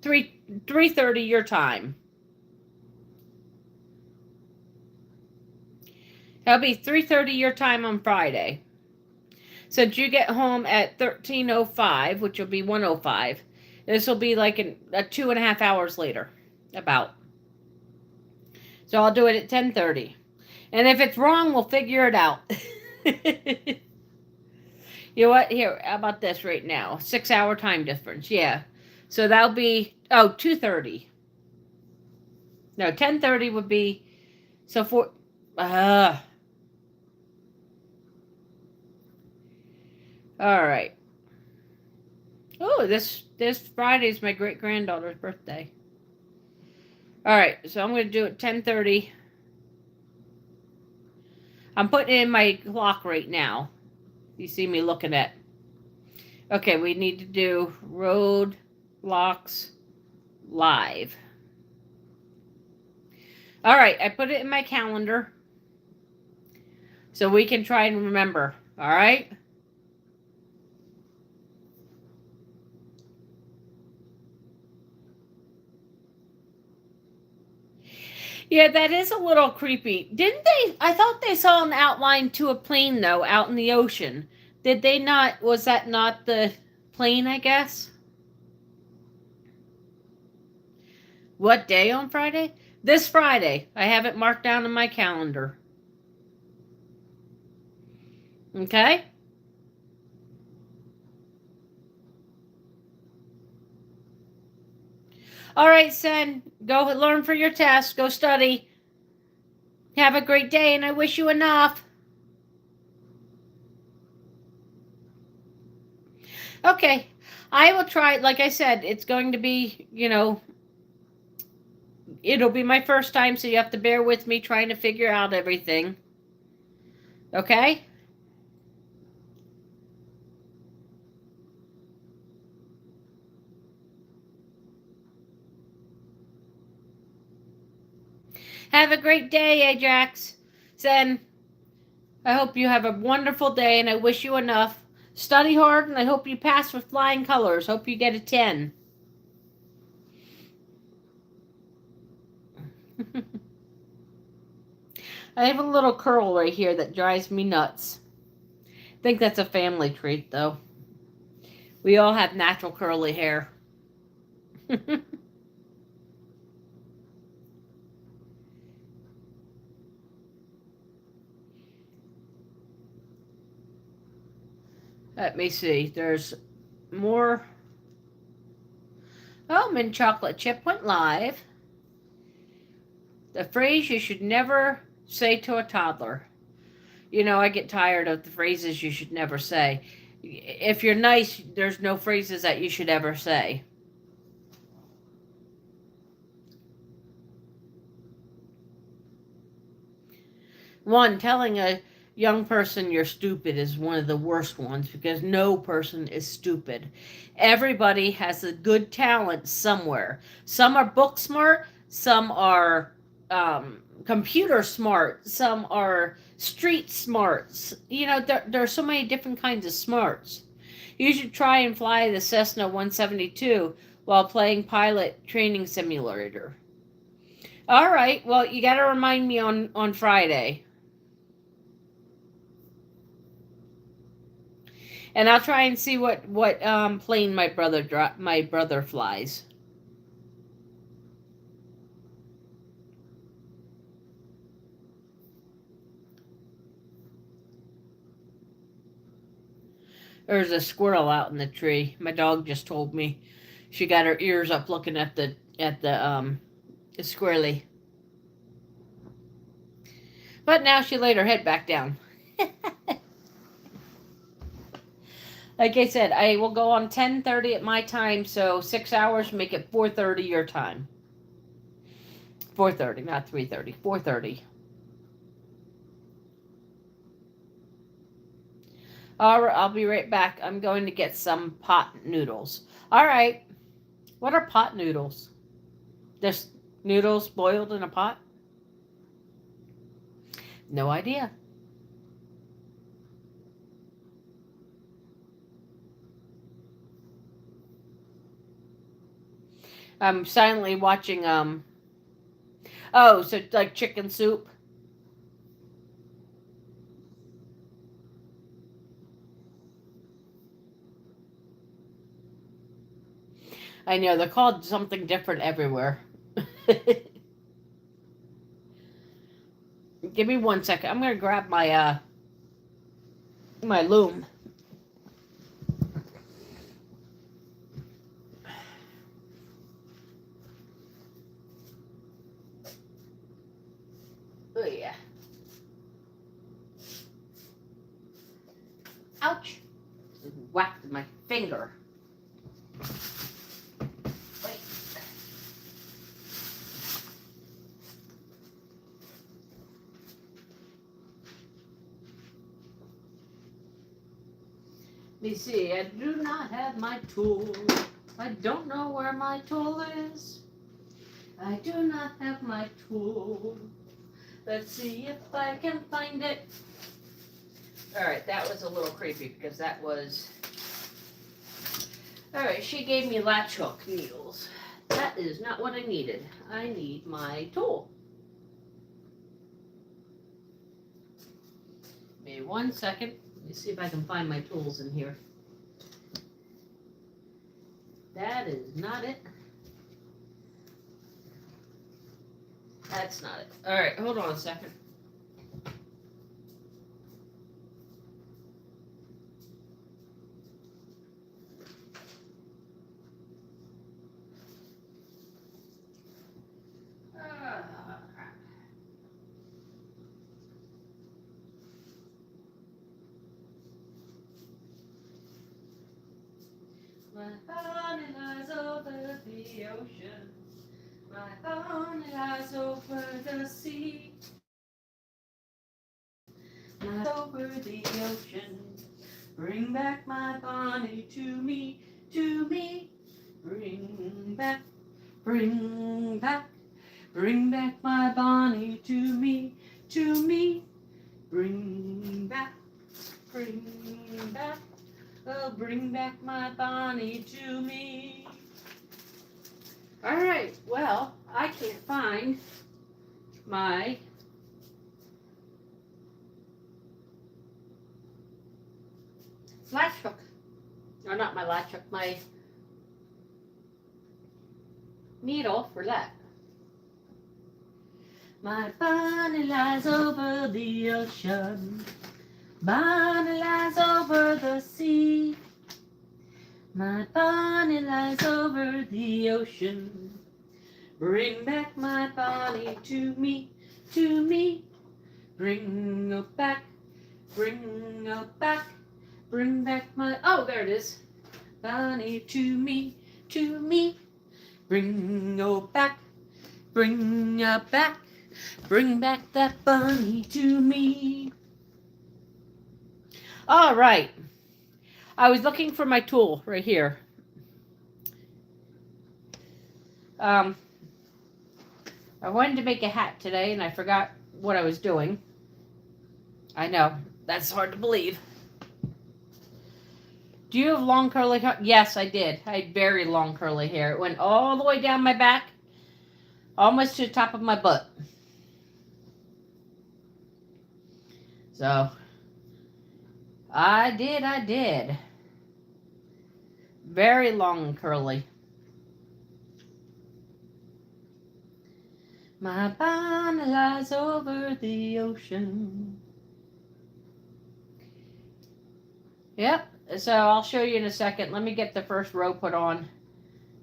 3:30 your time. That'll be 3:30 your time on Friday. Since you get home at 13:05, which will be 1:05, this will be like a 2.5 hours later, about. So I'll do it at 10:30, and if it's wrong, we'll figure it out. You know what? Here, how about this right now? 6 hour time difference. Yeah. So that'll be 2:30. No, 10:30 would be so for all right. Oh, this Friday is my great granddaughter's birthday. All right, so I'm going to do it 10:30. I'm putting in my clock right now. You see me looking at. Okay, we need to do Roblox live. All right, I put it in my calendar so we can try and remember. All right. Yeah, that is a little creepy. Didn't they? I thought they saw an outline to a plane, though, out in the ocean. Did they not? Was that not the plane, I guess? What day on Friday? This Friday. I have it marked down in my calendar. Okay? All right, Sen. Go learn for your test. Go study. Have a great day, and I wish you enough. Okay. I will try. Like I said, it's going to be, it'll be my first time, so you have to bear with me trying to figure out everything. Okay? Have a great day, Ajax. Sen, I hope you have a wonderful day and I wish you enough. Study hard and I hope you pass with flying colors. Hope you get a 10. I have a little curl right here that drives me nuts. I think that's a family trait, though. We all have natural curly hair. Let me see. There's more. Oh, mint chocolate chip went live. The phrase you should never say to a toddler. You know, I get tired of the phrases you should never say. If you're nice, there's no phrases that you should ever say. One, telling a young person you're stupid is one of the worst ones because no person is stupid. Everybody has a good talent somewhere. Some are book smart, some are computer smart, some are street smarts. You know, there are so many different kinds of smarts. You should try and fly the Cessna 172 while playing pilot training simulator. All right, well, you got to remind me on Friday. And I'll try and see what plane my brother flies. There's a squirrel out in the tree. My dog just told me she got her ears up looking at the squirrely. But now she laid her head back down. Like I said, I will go on 10:30 at my time, so 6 hours make it 4:30 your time. 4:30, not 3:30. 4:30. All right, I'll be right back. I'm going to get some pot noodles. All right. What are pot noodles? Just noodles boiled in a pot? No idea. I'm silently watching oh, so like chicken soup. I know they're called something different everywhere. Give me 1 second. I'm gonna grab my loom. Oh yeah. Ouch. Whacked my finger. Wait. Let me see. I do not have my tool. I don't know where my tool is. I do not have my tool. Let's see if I can find it. Alright, that was a little creepy because that was... Alright, she gave me latch hook needles. That is not what I needed. I need my tool. Give me 1 second. Let me see if I can find my tools in here. That is not it. That's not it. Alright, hold on a second. My honey lies over the ocean. My honey lies over the sea. Lies over the ocean. Bring back my Bonnie to me, to me. Bring back, bring back, Bring back my Bonnie to me, to me. Bring back, oh, bring back my Bonnie to me. All right, well, I can't find my latch hook. Or not my latch hook, my needle for that. My Bonnie lies over the ocean. Bonnie lies over the sea. My Bonnie lies over the ocean. Bring back my Bonnie to me, to me. Bring her back, bring her back. Bring back my, oh, there it is. Bonnie to me, to me. Bring her back, bring her back. Bring back that Bonnie to me. All right. I was looking for my tool right here. I wanted to make a hat today, and I forgot what I was doing. I know. That's hard to believe. Do you have long curly hair? Yes, I did. I had very long curly hair. It went all the way down my back, almost to the top of my butt. So, I did. Very long and curly. My Bonnie lies over the ocean. Yep, so I'll show you in a second. Let me get the first row put on.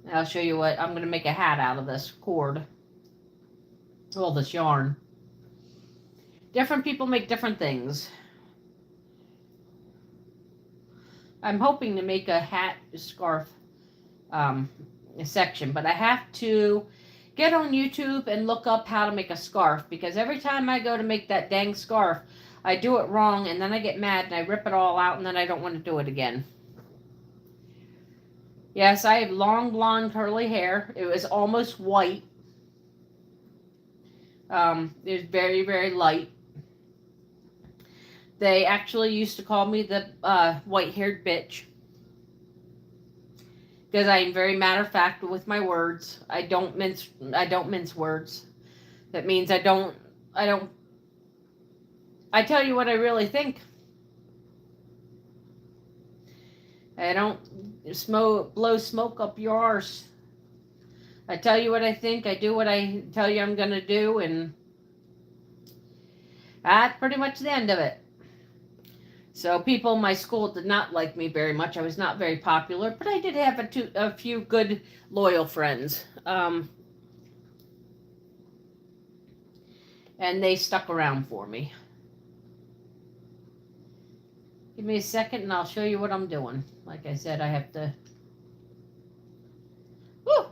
And I'll show you what, I'm going to make a hat out of this cord. Well, this yarn. Different people make different things. I'm hoping to make a hat, scarf section, but I have to get on YouTube and look up how to make a scarf, because every time I go to make that dang scarf, I do it wrong, and then I get mad and I rip it all out, and then I don't want to do it again. Yes, I have long blonde curly hair. It was almost white. It was very, very light. They actually used to call me the white-haired bitch, because I am very matter of fact with my words. I don't mince words. That means I tell you what I really think. I don't blow smoke up your arse. I tell you what I think. I do what I tell you I'm going to do, and that's pretty much the end of it. So people in my school did not like me very much. I was not very popular, but I did have a few good, loyal friends. And they stuck around for me. Give me a second and I'll show you what I'm doing. Like I said, I have to... Woo!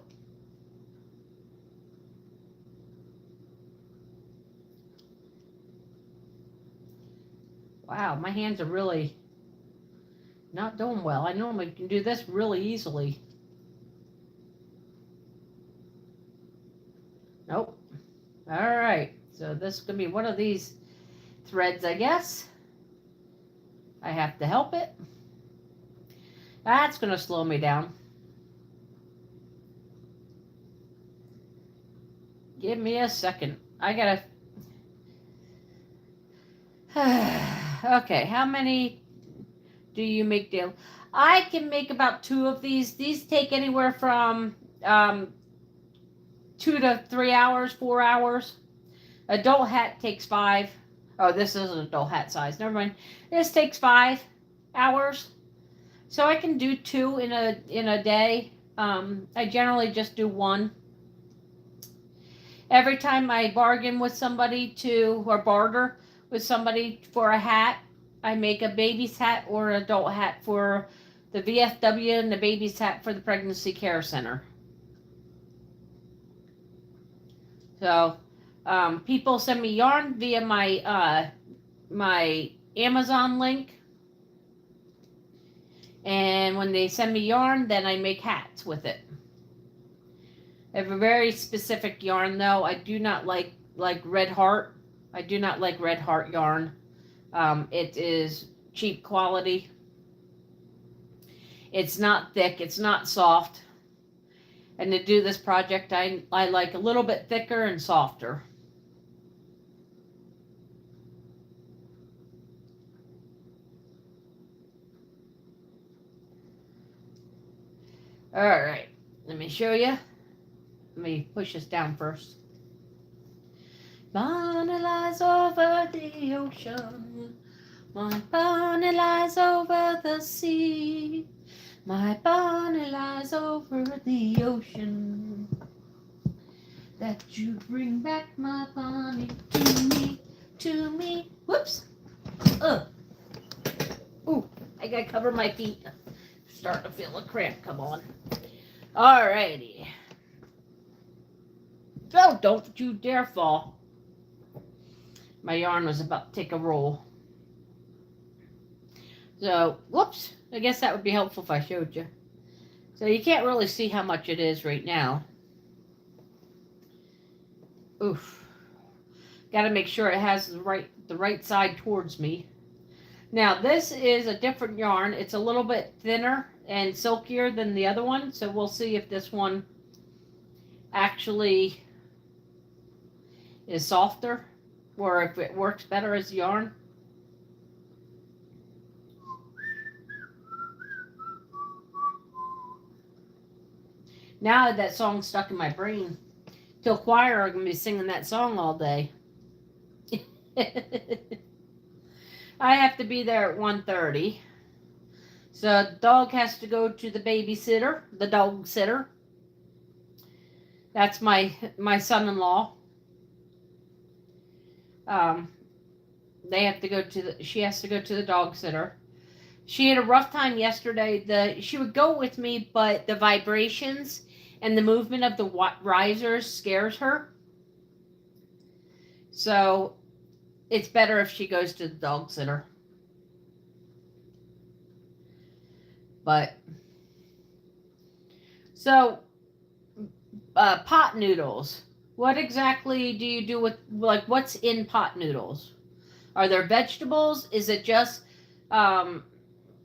Wow, my hands are really not doing well. I normally can do this really easily. Nope. All right. So this is going to be one of these threads, I guess. I have to help it. That's going to slow me down. Give me a second. I got to... Okay, how many do you make daily? I can make about 2 of these. These take anywhere from 2 to 3 hours, 4 hours. Adult hat takes 5. Oh, this is an adult hat size. Never mind. This takes 5 hours. So I can do 2 in a day. I generally just do 1. Every time I bargain with somebody or barter with somebody for a hat, I make a baby's hat or an adult hat for the VFW and the baby's hat for the Pregnancy Care Center. So people send me yarn via my Amazon link, and when they send me yarn, then I make hats with it. I have a very specific yarn though. I do not like Red Heart. I do not like Red Heart yarn. It is cheap quality. It's not thick. It's not soft. And to do this project, I like a little bit thicker and softer. All right, let me show you. Let me push this down first. Bonnie lies over the ocean. My bonnie lies over the sea. My bonnie lies over the ocean. That you bring back my bonnie to me, to me. Whoops. Ooh, I gotta cover my feet. Starting to feel a cramp come on. Alrighty. Oh, don't you dare fall. My yarn was about to take a roll. So, whoops. I guess that would be helpful if I showed you. So you can't really see how much it is right now. Oof. Got to make sure it has the right side towards me. Now this is a different yarn. It's a little bit thinner and silkier than the other one. So we'll see if this one actually is softer or if it works better as yarn. Now that song's stuck in my brain. Till choir are going to be singing that song all day. I have to be there at 1:30. So the dog has to go to the babysitter, the dog sitter. That's my son-in-law. They have to go to she has to go to the dog sitter. She had a rough time yesterday. She would go with me, but the vibrations and the movement of the risers scares her. So it's better if she goes to the dog sitter. But so pot noodles. What exactly do you do with, like, what's in pot noodles? Are there vegetables? Is it just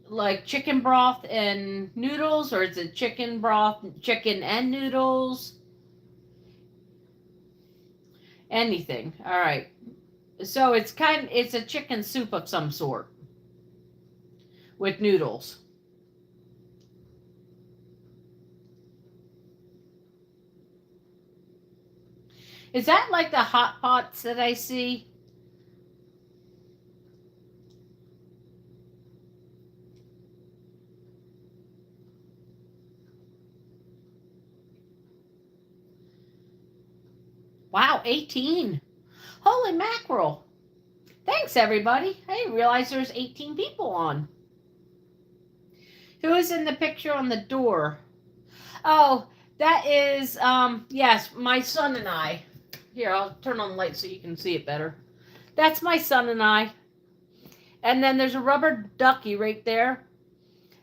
like chicken broth and noodles, or is it chicken broth, chicken and noodles? Anything. All right. So it's a chicken soup of some sort with noodles. Is that like the hot pots that I see? Wow, 18. Holy mackerel. Thanks, everybody. I didn't realize there's 18 people on. Who is in the picture on the door? Oh, that is, yes, my son and I. Here, I'll turn on the light so you can see it better. That's my son and I. And then there's a rubber ducky right there.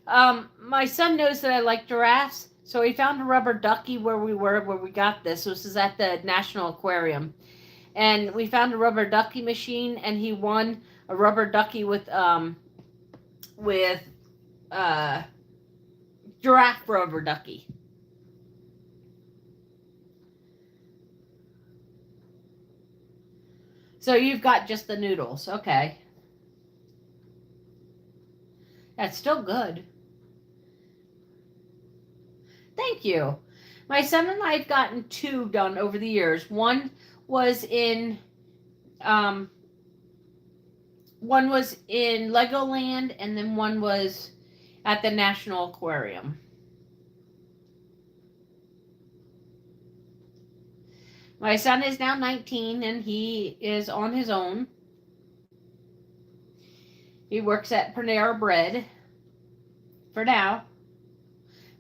My son knows that I like giraffes, so he found a rubber ducky where we got this. This is at the National Aquarium. And we found a rubber ducky machine, and he won a rubber ducky with giraffe rubber ducky. So you've got just the noodles. Okay. That's still good. Thank you. My son and I have gotten 2 done over the years. One was in Legoland, and then one was at the National Aquarium. My son is now 19 and he is on his own. He works at Panera Bread for now.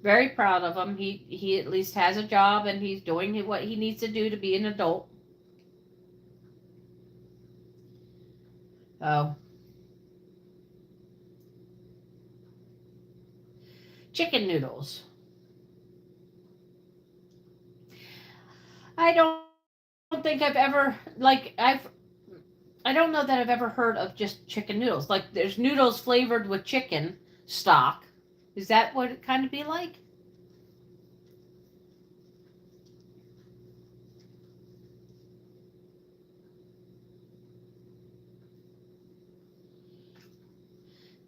Very proud of him. He at least has a job and he's doing what he needs to do to be an adult. Oh. Chicken noodles. think I've ever, I don't know that I've ever heard of just chicken noodles. Like, there's noodles flavored with chicken stock. Is that what it kind of be like?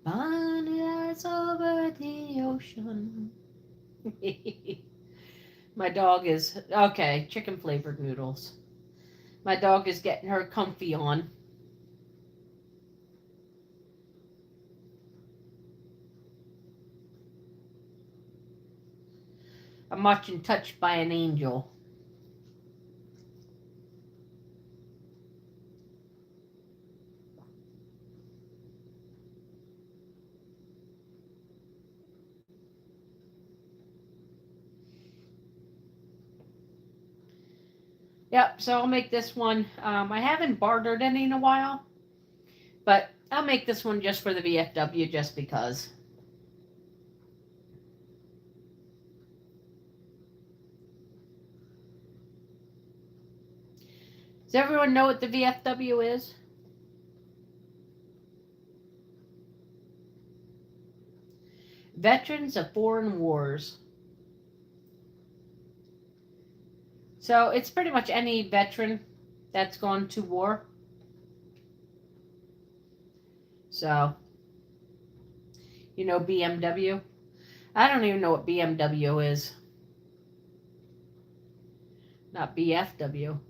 Bonnie lights over the ocean. My dog is, okay, chicken flavored noodles. My dog is getting her comfy on. I'm watching Touched by an Angel. Yep, so I'll make this one. I haven't bartered any in a while, but I'll make this one just for the VFW just because. Does everyone know what the VFW is? Veterans of Foreign Wars. So it's pretty much any veteran that's gone to war. So, you know BMW? I don't even know what BMW is. Not BFW.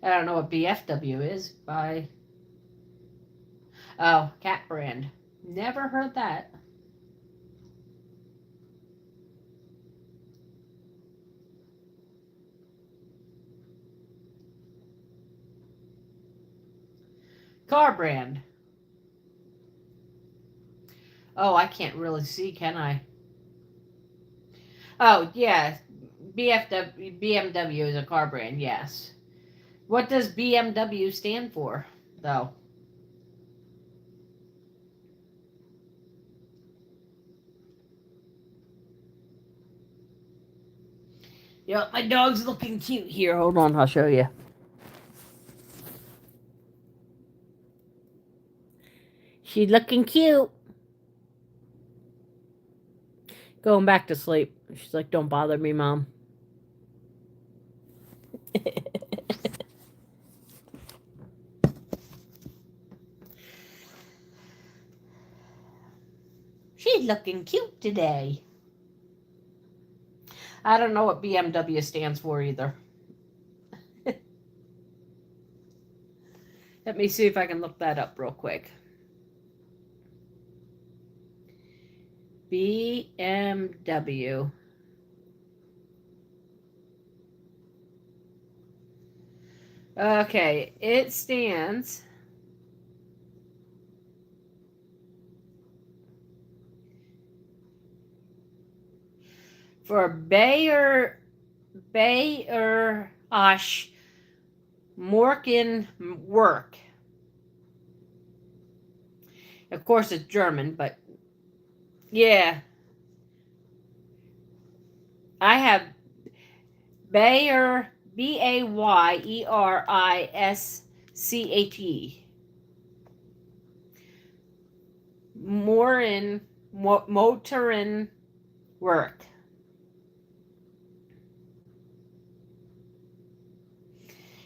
I don't know what BFW is. Oh, cat brand. Never heard that. Car brand. Oh, I can't really see, can I? Oh, yeah. BMW is a car brand, yes. What does BMW stand for, though? Yeah, my dog's looking cute here. Hold on, I'll show you. She's looking cute. Going back to sleep. She's like, don't bother me, Mom. She's looking cute today. I don't know what BMW stands for either. Let me see if I can look that up real quick. BMW. Okay, it stands for Bayer Osh Morken Work. Of course, it's German, but yeah. I have Bayer, Bayerische. Motoren Work.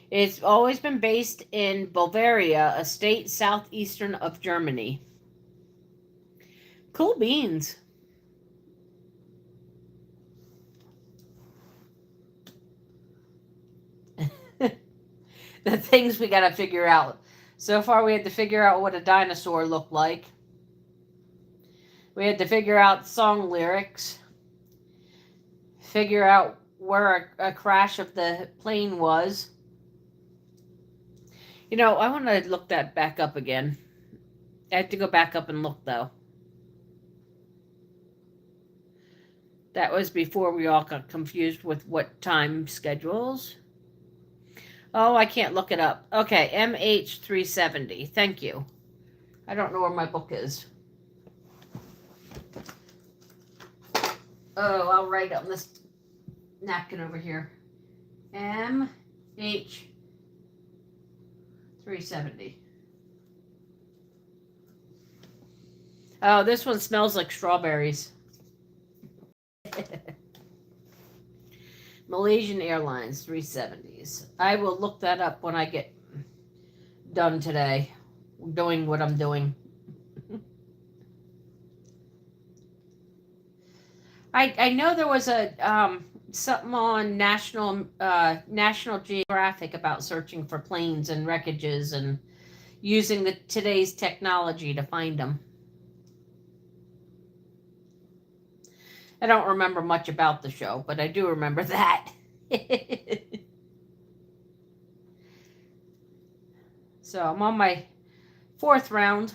It's always been based in Bavaria, a state southeastern of Germany. Cool beans. The things we got to figure out. So far, we had to figure out what a dinosaur looked like. We had to figure out song lyrics. Figure out where a crash of the plane was. You know, I want to look that back up again. I have to go back up and look, though. That was before we all got confused with what time schedules. Oh, I can't look it up. Okay, MH370. Thank you. I don't know where my book is. Oh, I'll write on this. napkin over here. MH 370. Oh, this one smells like strawberries. Malaysian Airlines 370s. I will look that up when I get done today, doing what I'm doing. I know there was a something on National Geographic about searching for planes and wreckages and using today's technology to find them. I don't remember much about the show, but I do remember that. So I'm on my 4th round.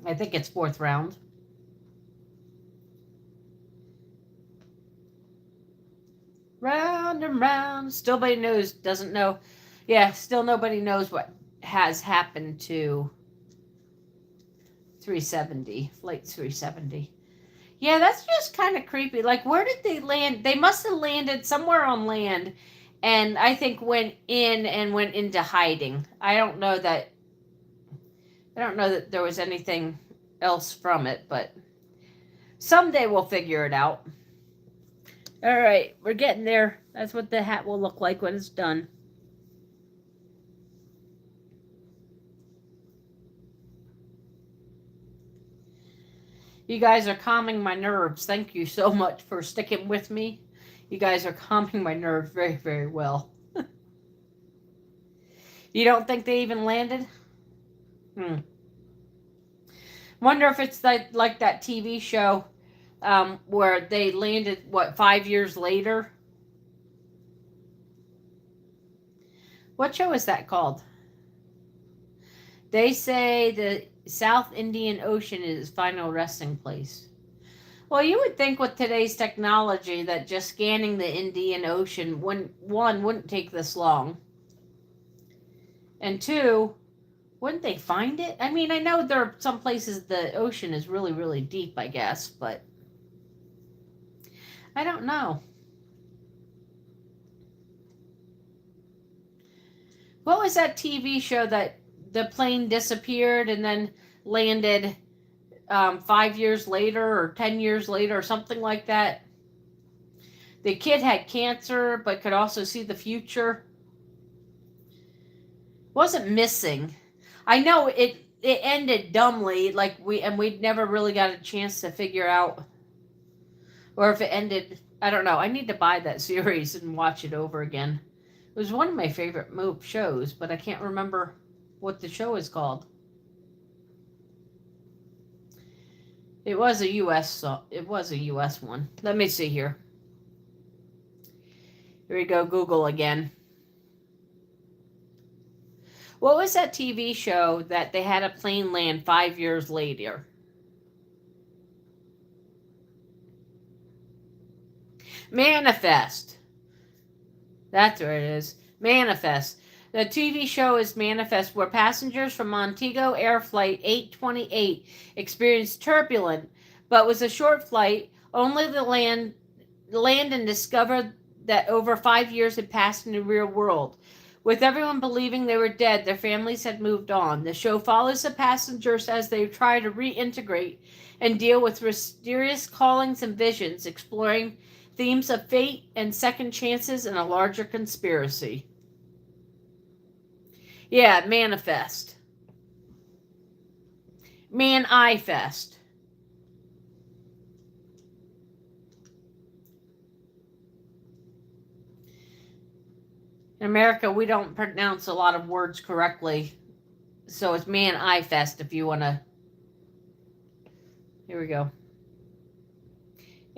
I think it's 4th round. Round and round. Still nobody doesn't know. Yeah, still nobody knows what has happened to 370, Flight 370. Yeah, that's just kind of creepy. Like, where did they land? They must have landed somewhere on land, and I think went into hiding. I don't know that there was anything else from it, but someday we'll figure it out. All right, we're getting there. That's what the hat will look like when it's done. You guys are calming my nerves. Thank you so much for sticking with me. You guys are calming my nerves very, very well. You don't think they even landed? Wonder if it's like that TV show where they landed, 5 years later? What show is that called? They say the South Indian Ocean is his final resting place. Well, you would think with today's technology that just scanning the Indian Ocean wouldn't take this long. And 2, wouldn't they find it? I mean, I know there are some places the ocean is really, really deep, I guess, but I don't know. What was that TV show that the plane disappeared and then landed 5 years later or 10 years later or something like that? The kid had cancer but could also see the future. Wasn't missing. I know it ended dumbly, like we'd never really got a chance to figure out, or if it ended, I don't know. I need to buy that series and watch it over again. It was one of my favorite shows, but I can't remember what the show is called. It was a US one. Let me see here. Here we go, Google again. What was that TV show that they had a plane land 5 years later? Manifest. That's where it is. Manifest. The TV show is Manifest, where passengers from Montego Air Flight 828 experienced turbulence, but was a short flight, only to land and discover that over 5 years had passed in the real world. With everyone believing they were dead, their families had moved on. The show follows the passengers as they try to reintegrate and deal with mysterious callings and visions, exploring themes of fate and second chances and a larger conspiracy. Yeah, Manifest. Man-I-Fest. In America, we don't pronounce a lot of words correctly. So it's Man-I-Fest if you want to. Here we go.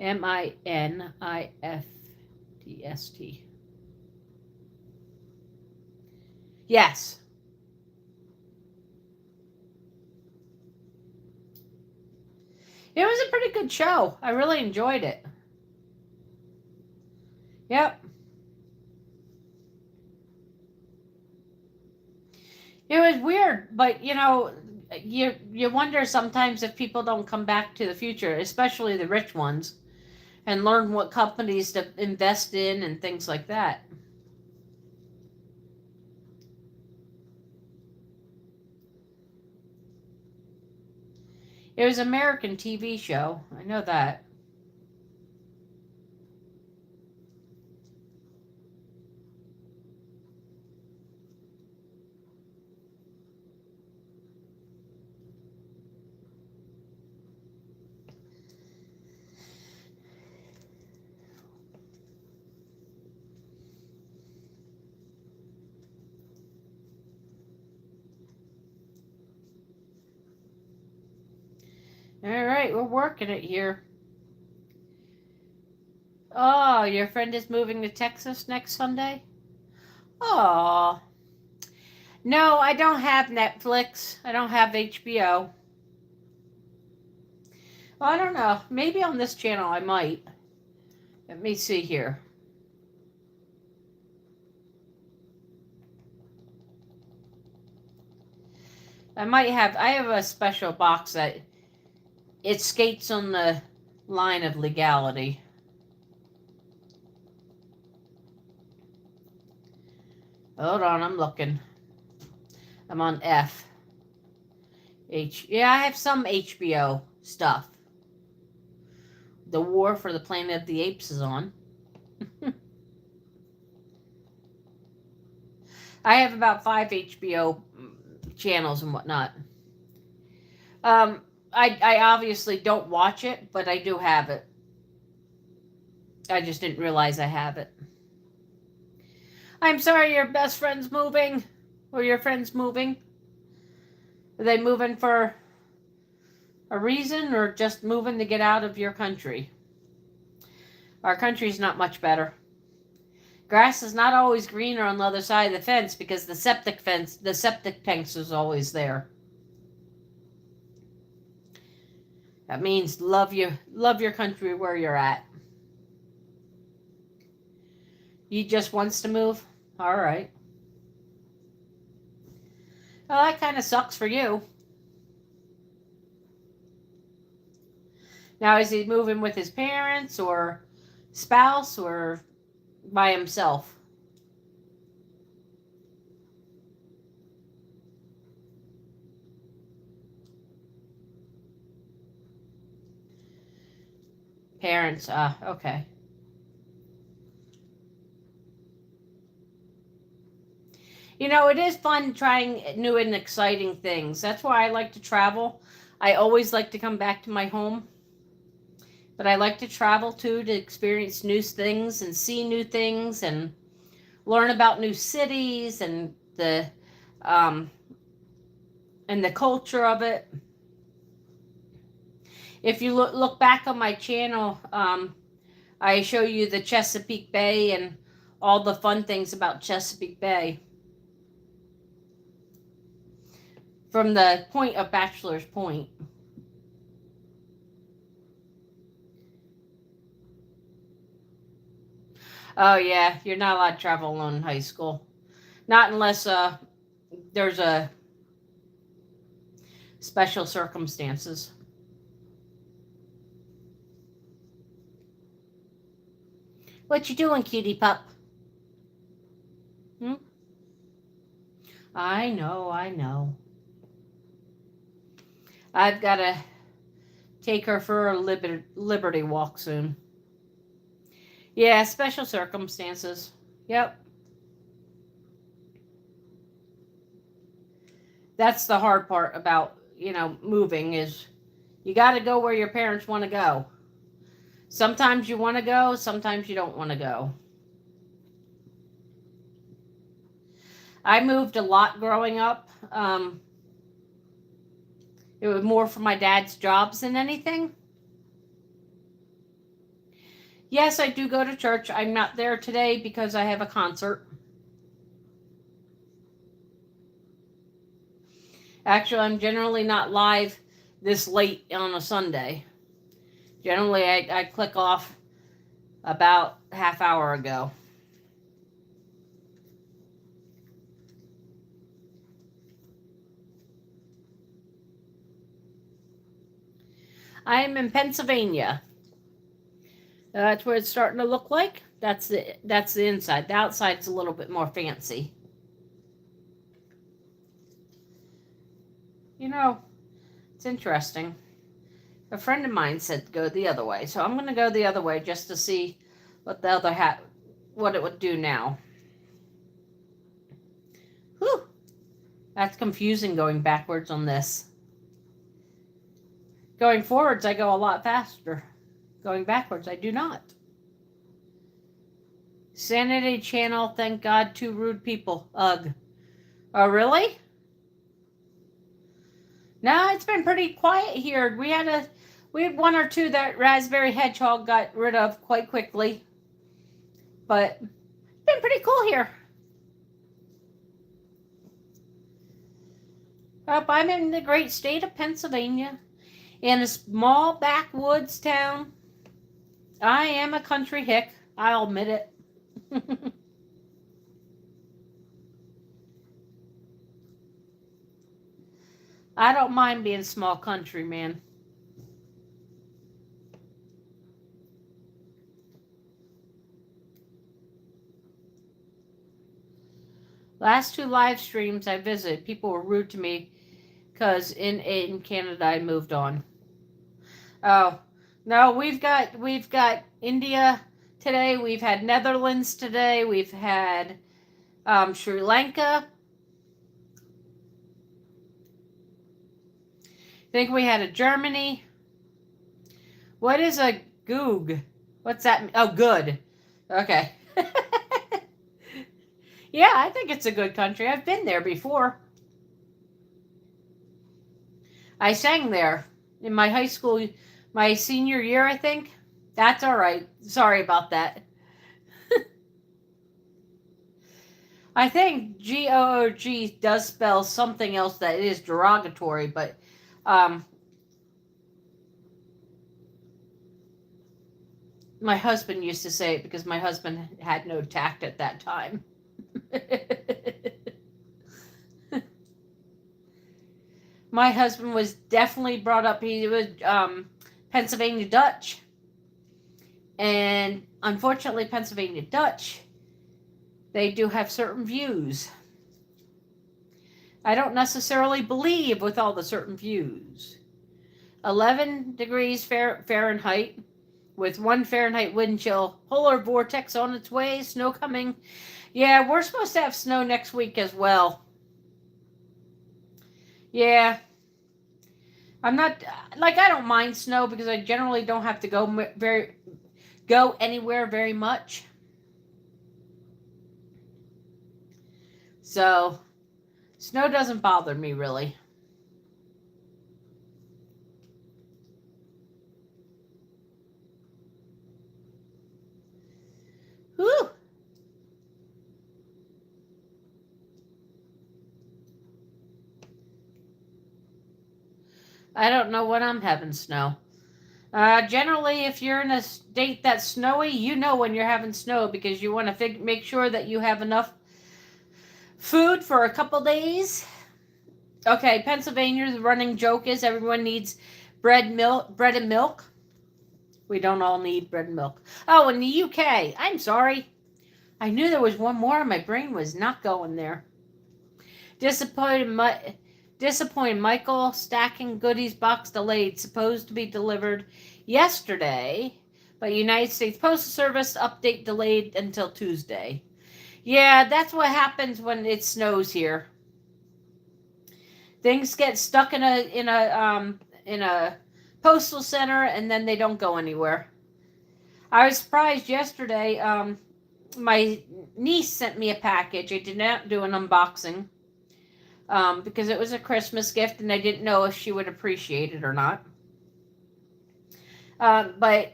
M-I-N-I-F-T-S-T. Yes. It was a pretty good show. I really enjoyed it. Yep. It was weird, but you wonder sometimes if people don't come back to the future, especially the rich ones, and learn what companies to invest in and things like that. It was an American TV show. I know that. All right, we're working it here. Oh, your friend is moving to Texas next Sunday? Oh. No, I don't have Netflix. I don't have HBO. Well, I don't know. Maybe on this channel I might. Let me see here. I have a special box that it skates on the line of legality. Hold on, I'm looking. I'm on F. Yeah, I have some HBO stuff. The War for the Planet of the Apes is on. I have about 5 HBO channels and whatnot. I obviously don't watch it, but I do have it. I just didn't realize I have it. I'm sorry your best friend's moving. Or your friend's moving. Are they moving for a reason or just moving to get out of your country? Our country's not much better. Grass is not always greener on the other side of the fence because the septic tanks is always there. That means love your country where you're at. He just wants to move? All right. Well, that kind of sucks for you. Now, is he moving with his parents or spouse or by himself? Parents, okay. You know, it is fun trying new and exciting things. That's why I like to travel. I always like to come back to my home. But I like to travel too, to experience new things and see new things and learn about new cities and the culture of it. If you look back on my channel, I show you the Chesapeake Bay and all the fun things about Chesapeake Bay. From the point of Bachelor's Point. Oh yeah, you're not allowed to travel alone in high school. Not unless there's a special circumstances. What you doing, cutie pup? Hmm? I know. I've got to take her for a liberty walk soon. Yeah, special circumstances. Yep. That's the hard part about, moving is you got to go where your parents want to go. Sometimes you want to go, sometimes you don't want to go. I moved a lot growing up. It was more for my dad's jobs than anything. Yes, I do go to church. I'm not there today because I have a concert. Actually, I'm generally not live this late on a Sunday. Generally, I click off about half hour ago. I am in Pennsylvania. That's what it's starting to look like. That's the inside. The outside's a little bit more fancy. You know, it's interesting. A friend of mine said go the other way, so I'm going to go the other way just to see what the other hat, what it would do now. Whew, that's confusing going backwards on this. Going forwards, I go a lot faster. Going backwards, I do not. Sanity channel, thank God, 2 rude people. Ugh. Oh, really? No, it's been pretty quiet here. We had 1 or 2 that Raspberry Hedgehog got rid of quite quickly. But it's been pretty cool here. I'm in the great state of Pennsylvania, in a small backwoods town. I am a country hick. I'll admit it. I don't mind being a small country, man. Last 2 live streams I visited, people were rude to me because in Canada I moved on. Oh, no, we've got India today. We've had Netherlands today. We've had Sri Lanka. I think we had a Germany. What is a goog? What's that? Oh, good. Okay. Yeah, I think it's a good country. I've been there before. I sang there in my high school, my senior year, I think. That's all right. Sorry about that. I think Goog does spell something else that is derogatory, but my husband used to say it because my husband had no tact at that time. My husband was definitely brought up, he was Pennsylvania Dutch. And unfortunately, Pennsylvania Dutch, they do have certain views. I don't necessarily believe with all the certain views. 11 degrees Fahrenheit with 1 Fahrenheit wind chill. Polar vortex on its way. Snow coming. Yeah, we're supposed to have snow next week as well. Yeah. I'm not, like, I don't mind snow because I generally don't have to go anywhere very much. So, snow doesn't bother me really. Whew. I don't know when I'm having snow. Generally, if you're in a state that's snowy, you know when you're having snow because you want to make sure that you have enough food for a couple days. Okay, Pennsylvania's running joke is everyone needs bread and milk. We don't all need bread and milk. Oh, in the UK, I'm sorry. I knew there was one more and my brain was not going there. Disappointed Michael, stacking goodies box delayed, supposed to be delivered yesterday, but United States Postal Service update delayed until Tuesday. Yeah, that's what happens when it snows here. Things get stuck in a postal center and then they don't go anywhere. I was surprised yesterday. My niece sent me a package. I did not do an unboxing. Because it was a Christmas gift and I didn't know if she would appreciate it or not. But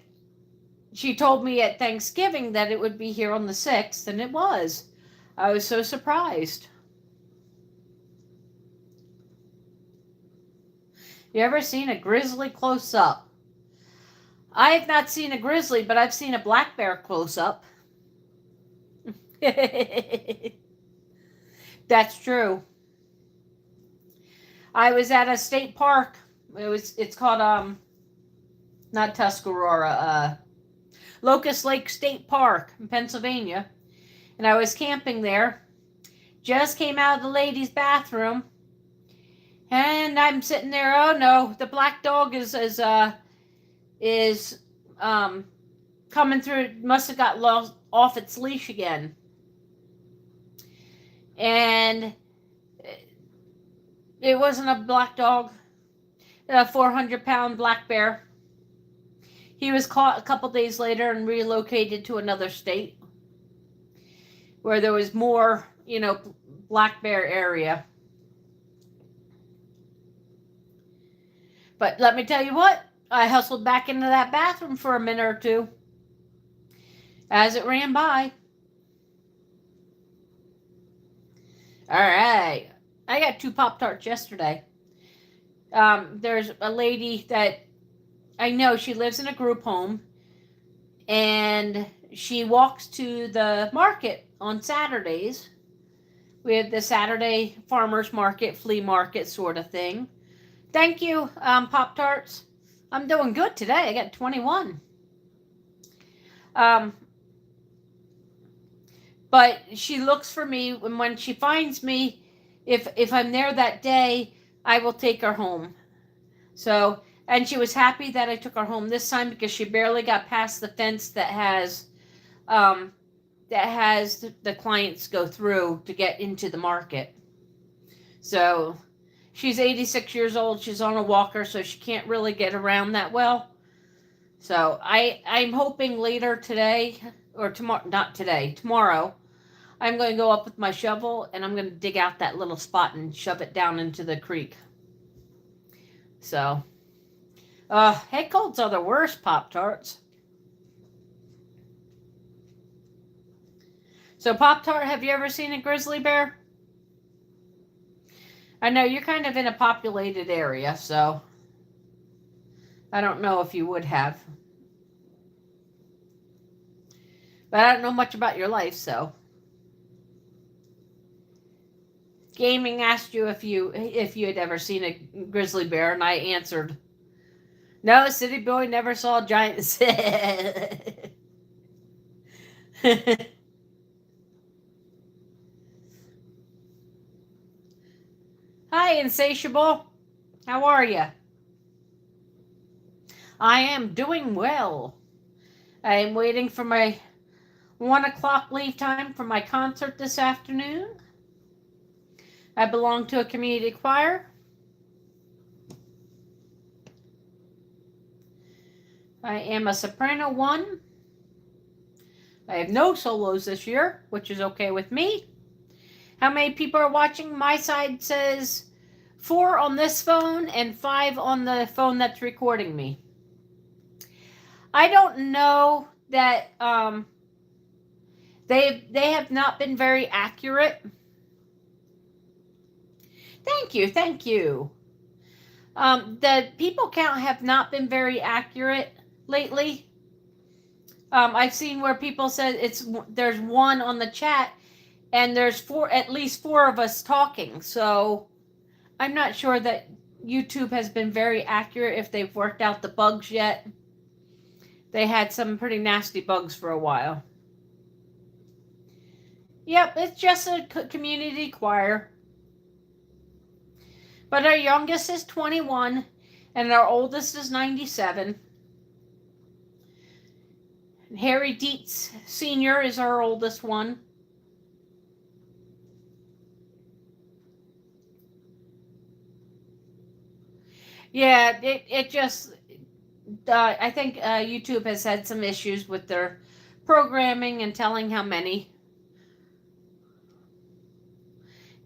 she told me at Thanksgiving that it would be here on the 6th, and it was. I was so surprised. You ever seen a grizzly close up? I have not seen a grizzly, but I've seen a black bear close up. That's true. I was at a state park. It's called not Tuscarora. Locust Lake State Park in Pennsylvania. And I was camping there. Just came out of the ladies' bathroom. And I'm sitting there, oh no, the black dog is coming through, must have got lost off its leash again. And it wasn't a black dog, a 400-pound black bear. He was caught a couple days later and relocated to another state where there was more, black bear area. But let me tell you what, I hustled back into that bathroom for a minute or two as it ran by. All right. I got 2 Pop-Tarts yesterday. There's a lady that I know, she lives in a group home, and she walks to the market on Saturdays. We have the Saturday farmers market, flea market sort of thing. Thank you, Pop-Tarts. I'm doing good today. I got 21. But she looks for me, and when she finds me, if I'm there that day, I will take her home. So, and she was happy that I took her home this time because she barely got past the fence that has the clients go through to get into the market. So, she's 86 years old. She's on a walker, so she can't really get around that well. So I'm hoping later today, or tomorrow, not today, tomorrow, I'm going to go up with my shovel and I'm going to dig out that little spot and shove it down into the creek. So, head colds are the worst, Pop-Tarts. So, Pop-Tart, have you ever seen a grizzly bear? I know you're kind of in a populated area, so I don't know if you would have. But I don't know much about your life, so. Gaming asked you if you had ever seen a grizzly bear, and I answered, no, City Boy never saw a giant. Hi, Insatiable. How are you? I am doing well. I am waiting for my 1 o'clock leave time for my concert this afternoon. I belong to a community choir. I am a soprano 1. I have no solos this year, which is okay with me. How many people are watching? My side says 4 on this phone and 5 on the phone that's recording me. I don't know that they have not been very accurate. Thank you. The people count have not been very accurate lately. I've seen where people said there's 1 on the chat, and there's at least 4 of us talking. So I'm not sure that YouTube has been very accurate if they've worked out the bugs yet. They had some pretty nasty bugs for a while. Yep, it's just a community choir. But our youngest is 21, and our oldest is 97. Harry Dietz Sr. is our oldest one. Yeah, it just, I think YouTube has had some issues with their programming and telling how many.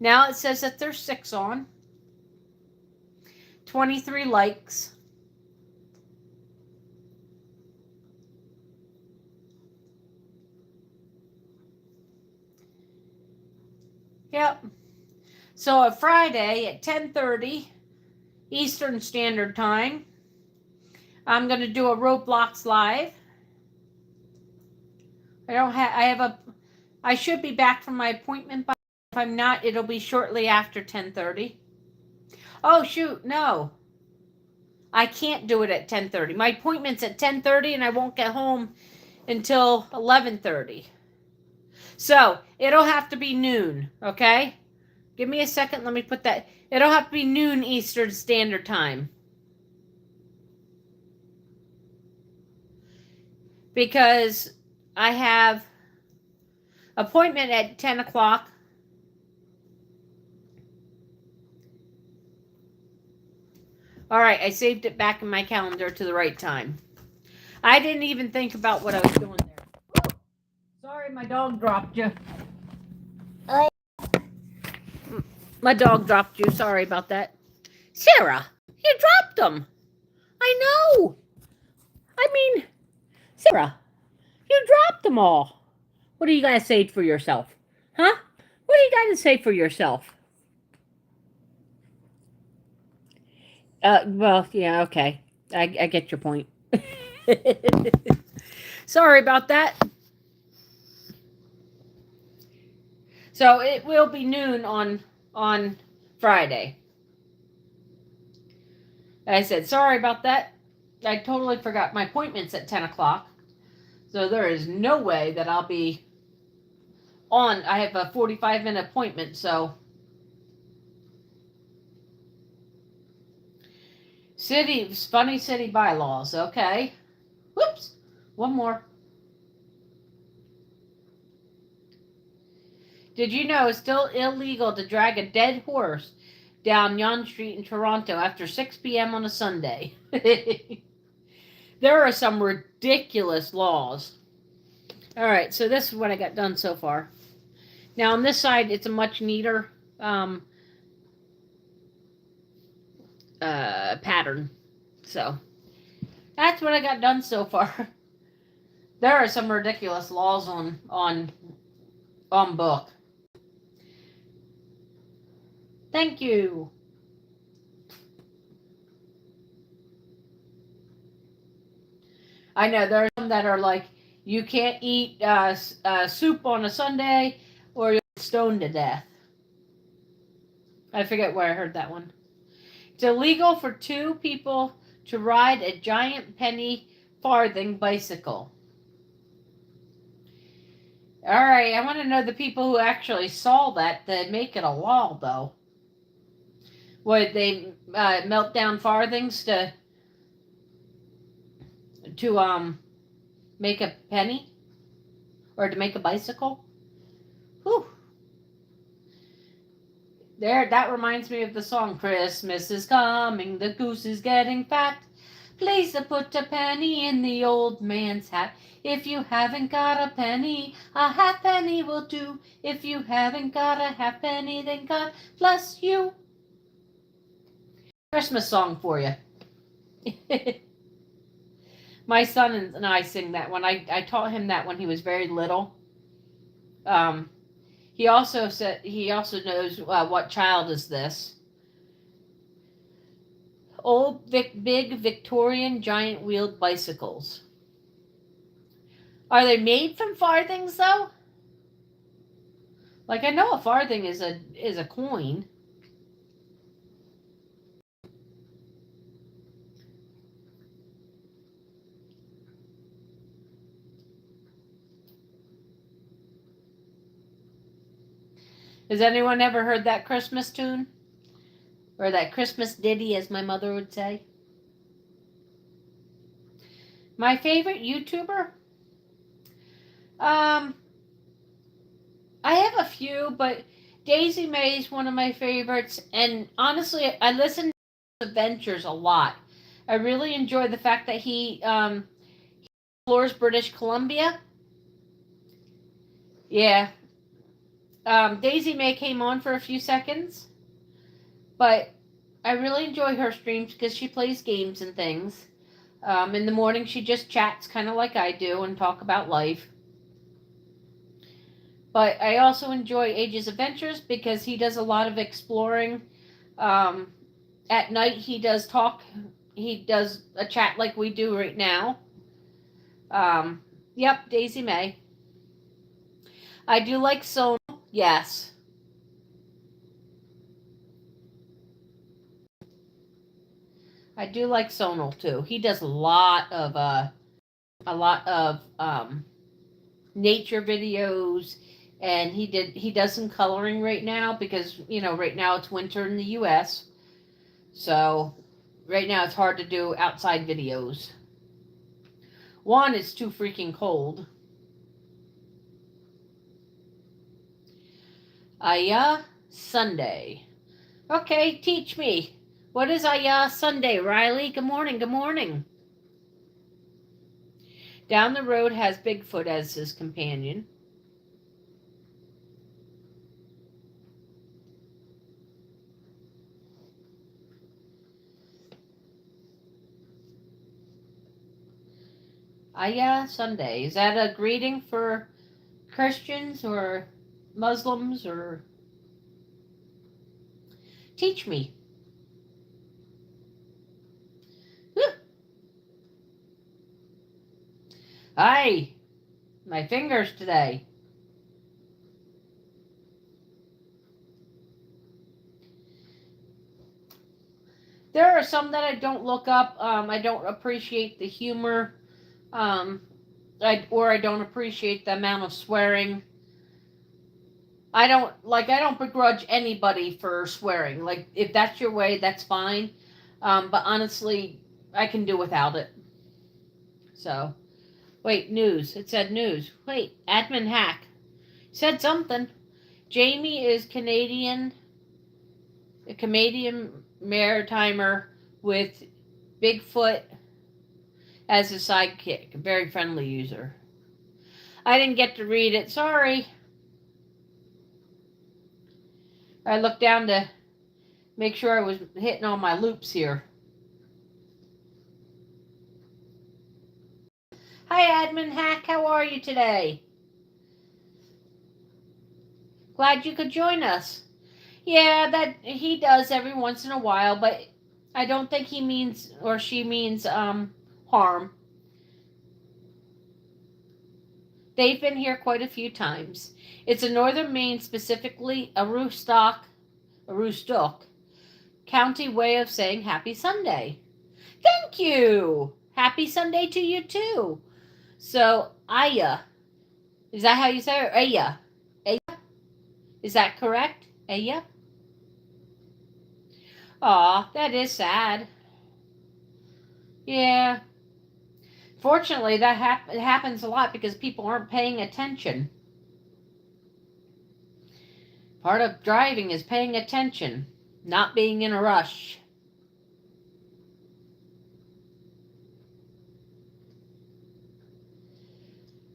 Now it says that there's 6 on. 23 likes. Yep. So a Friday at 10:30 Eastern Standard Time, I'm going to do a Roblox live. I should be back from my appointment, but if I'm not, it'll be shortly after 10:30. Oh, shoot, no. I can't do it at 10:30. My appointment's at 10:30, and I won't get home until 11:30. So it'll have to be noon, okay? Give me a second. Let me put that. It'll have to be noon Eastern Standard Time. Because I have appointment at 10 o'clock. All right, I saved it back in my calendar to the right time. I didn't even think about what I was doing there. Sorry, my dog dropped you. My dog dropped you. Sorry about that. Sarah, you dropped them. I know. I mean, Sarah, you dropped them all. What do you got to say for yourself? Huh? What do you got to say for yourself? Well, yeah, okay. I get your point. Sorry about that. So it will be noon on Friday. I said, sorry about that. I totally forgot my appointment's at 10 o'clock. So there is no way that I'll be on. I have a 45-minute appointment, so. Funny city bylaws, okay. Whoops. One more. Did you know it's still illegal to drag a dead horse down Yonge Street in Toronto after 6 p.m. on a Sunday? There are some ridiculous laws. All right, so this is what I got done so far. Now on this side, it's a much neater pattern. So that's what I got done so far. There are some ridiculous laws on book. Thank you. I know there are some that are like, you can't eat soup on a Sunday or you'll get stoned to death. I forget where I heard that one. It's illegal for two people to ride a giant penny farthing bicycle. All right, I want to know the people who actually saw that to make it a law, though. Would they melt down farthings to make a penny or to make a bicycle? Whew. There, that reminds me of the song, Christmas is coming, the goose is getting fat. Please put a penny in the old man's hat. If you haven't got a penny, a halfpenny will do. If you haven't got a halfpenny, then God bless you. Christmas song for you. My son and I sing that one. I taught him that when he was very little. He also knows what child is this. Old big Victorian giant wheeled bicycles. Are they made from farthings though? Like I know a farthing is a coin. Has anyone ever heard that Christmas tune? Or that Christmas ditty, as my mother would say? My favorite YouTuber? I have a few, but Daisy May is one of my favorites. And honestly, I listen to Adventures a lot. I really enjoy the fact that he explores British Columbia. Yeah. Daisy May came on for a few seconds, but I really enjoy her streams because she plays games and things. In the morning, she just chats kind of like I do and talk about life. But I also enjoy Age's Adventures because he does a lot of exploring. At night, he does a chat like we do right now. Yep, Daisy May. I do like Sonal, yes. I do like Sonal too. He does a lot of a lot of nature videos, and he does some coloring right now because right now it's winter in the US, so right now it's hard to do outside videos. One, it's too freaking cold. Aya Sunday. Okay, teach me. What is Aya Sunday, Riley? Good morning, good morning. Down the road has Bigfoot as his companion. Aya Sunday. Is that a greeting for Christians or Muslims or teach me? Hi, my fingers today. There are some that I don't look up. I don't appreciate the humor, or I don't appreciate the amount of swearing. I don't begrudge anybody for swearing. Like, if that's your way, that's fine. But honestly, I can do without it. So, wait, news. It said news. Wait, admin hack. Said something. Jamie is a Canadian maritimer with Bigfoot as a sidekick. A very friendly user. I didn't get to read it. Sorry. I looked down to make sure I was hitting all my loops here. Hi, Admin Hack. How are you today? Glad you could join us. Yeah, that he does every once in a while, but I don't think he means or she means harm. They've been here quite a few times. It's in northern Maine, specifically Aroostook County way of saying Happy Sunday. Thank you. Happy Sunday to you too. So, Aya, is that how you say it? Aya. Aya? Is that correct? Aya? Aw, that is sad. Yeah. Fortunately, that happens a lot because people aren't paying attention. Part of driving is paying attention, not being in a rush.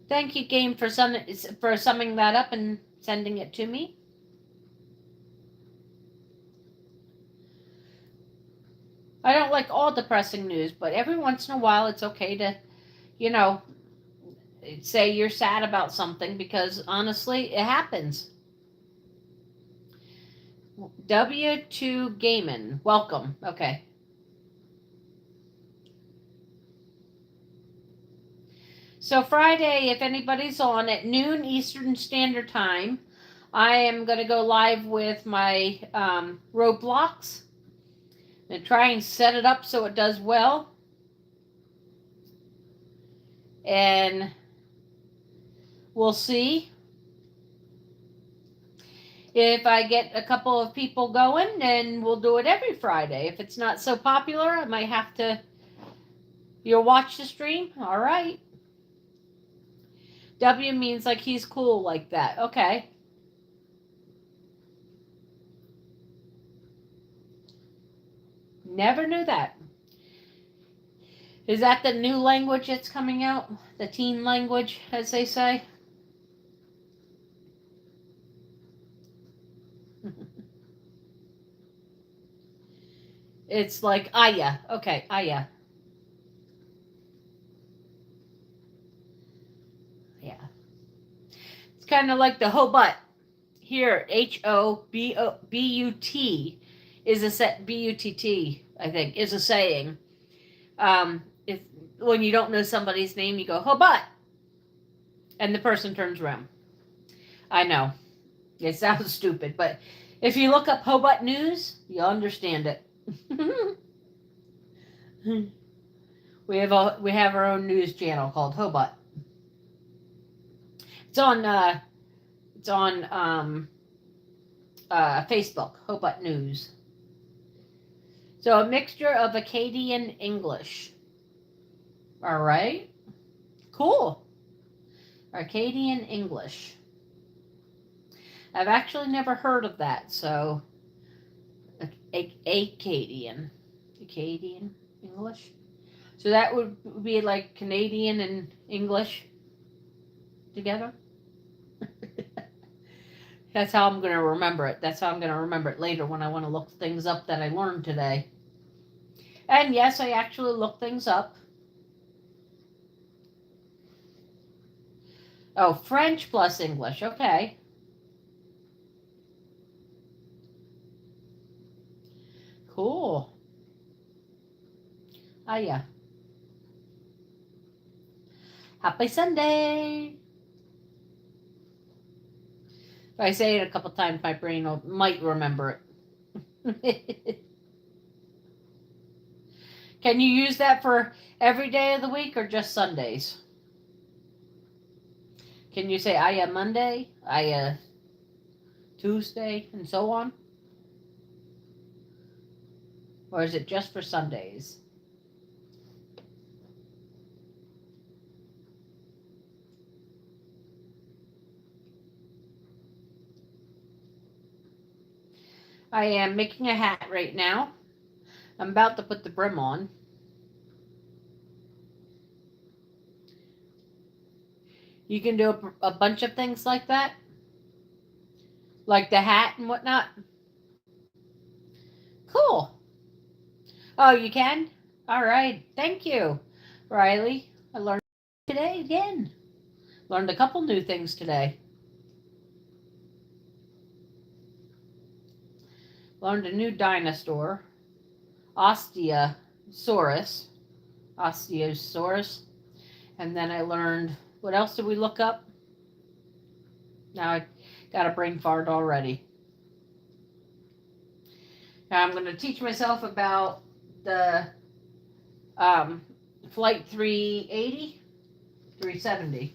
Thank you, Game, for summing that up and sending it to me. I don't like all depressing news, but every once in a while it's okay to, say you're sad about something because honestly, it happens. W2 Gaming, welcome. Okay. So Friday, if anybody's on at noon Eastern Standard Time, I am going to go live with my Roblox and try and set it up so it does well. And we'll see. If I get a couple of people going, then we'll do it every Friday. If it's not so popular, I might have to. You'll watch the stream? All right. W means like he's cool like that. Okay. Never knew that. Is that the new language that's coming out? The teen language, as they say? It's like Aya. Okay, Aya. Yeah. It's kind of like the Hobut. Here, Hobut is a set. Butt, I think, is a saying. If when you don't know somebody's name, you go Hobut, and the person turns around. I know it sounds stupid, but if you look up Hobut News, you'll understand it. We have our own news channel called Hobart. It's on Facebook, Hobart News. So a mixture of Acadian English. All right. Cool. Acadian English. I've actually never heard of that, so Acadian English. So that would be like Canadian and English together. That's how I'm going to remember it. That's how I'm going to remember it later when I want to look things up that I learned today. And yes, I actually look things up. Oh, French plus English. Okay. Cool. Ah, yeah. Happy Sunday. If I say it a couple times, my brain might remember it. Can you use that for every day of the week or just Sundays? Can you say I Monday, I Tuesday, and so on? Or is it just for Sundays? I am making a hat right now. I'm about to put the brim on. You can do a bunch of things like that. Like the hat and whatnot. Cool. Oh, you can? All right. Thank you, Riley. I learned today again. Learned a couple new things today. Learned a new dinosaur. Osteosaurus. And then I learned, what else did we look up? Now I got a brain fart already. Now I'm going to teach myself about the Flight 380, 370.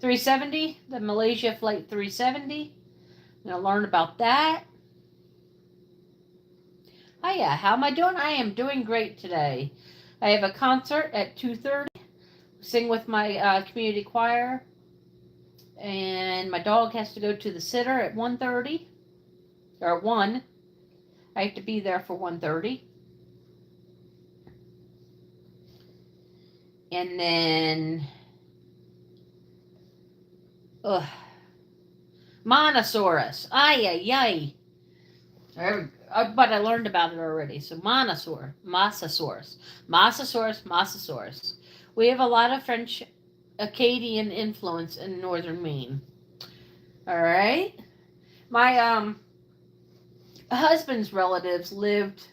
370, the Malaysia Flight 370. I'm going to learn about that. Hiya, how am I doing? I am doing great today. I have a concert at 2:30. Sing with my community choir. And my dog has to go to the sitter at 1:30. Or 1. I have to be there for 1:30. And then Monosaurus. Ay. But I learned about it already. So Mosasaurus. We have a lot of French Acadian influence in northern Maine. All right. My husband's relatives lived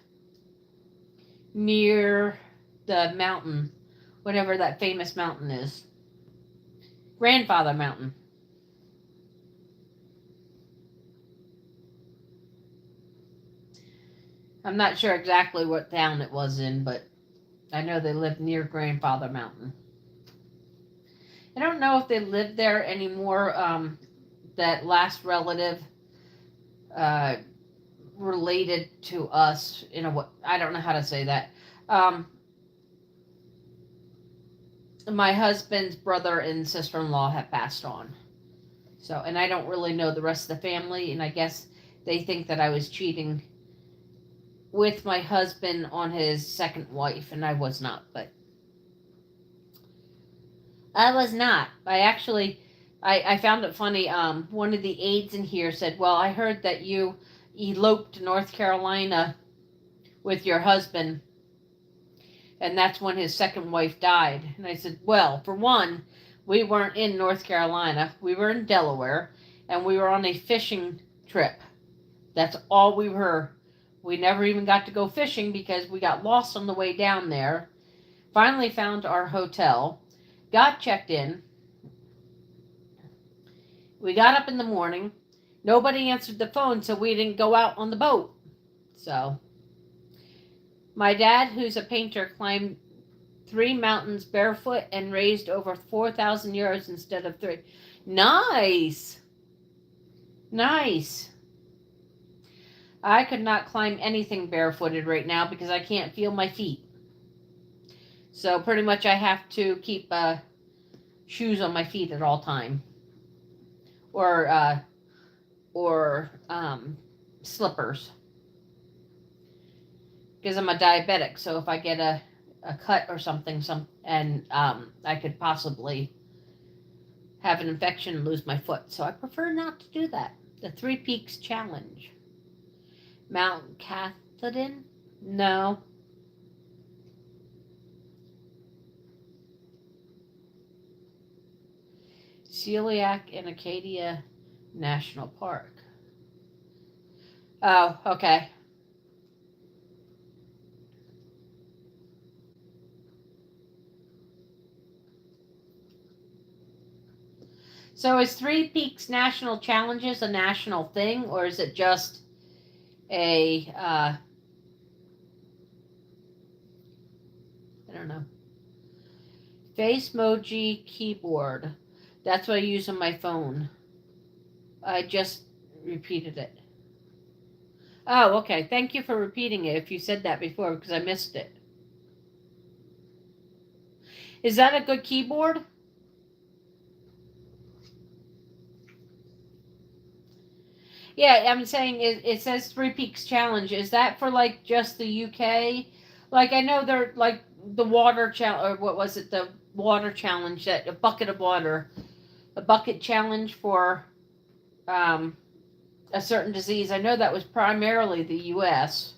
near the mountain, whatever that famous mountain is. Grandfather Mountain. I'm not sure exactly what town it was in, but I know they lived near Grandfather Mountain. I don't know if they live there anymore. That last relative related to us in a way. I don't know how to say that. My husband's brother and sister-in-law have passed on. So, and I don't really know the rest of the family, and I guess they think that I was cheating with my husband on his second wife, and I was not, but I was not. I found it funny. One of the aides in here said, well, I heard that you eloped to North Carolina with your husband, and that's when his second wife died. And I said, well, for one, we weren't in North Carolina. We were in Delaware, and we were on a fishing trip. That's all we were. We never even got to go fishing because we got lost on the way down there. Finally found our hotel, got checked in. We got up in the morning. Nobody answered the phone, so we didn't go out on the boat. So my dad, who's a painter, climbed 3 mountains barefoot and raised over 4,000 yards instead of 3. Nice. Nice. I could not climb anything barefooted right now because I can't feel my feet. So pretty much I have to keep shoes on my feet at all time. Or slippers. Because I'm a diabetic, so if I get a cut or something, and I could possibly have an infection and lose my foot. So I prefer not to do that. The Three Peaks Challenge. Mount Cathodin? No. Celiac in Acadia National Park. Oh, okay. So is Three Peaks National Challenges a national thing, or is it just a, I don't know. Facemoji keyboard. That's what I use on my phone. I just repeated it. Oh, okay. Thank you for repeating it if you said that before, because I missed it. Is that a good keyboard? Yeah, I'm saying it says Three Peaks Challenge. Is that for like just the UK? Like I know they're like the water challenge, or what was it? The water challenge, that a bucket of water, a bucket challenge for a certain disease. I know that was primarily the US.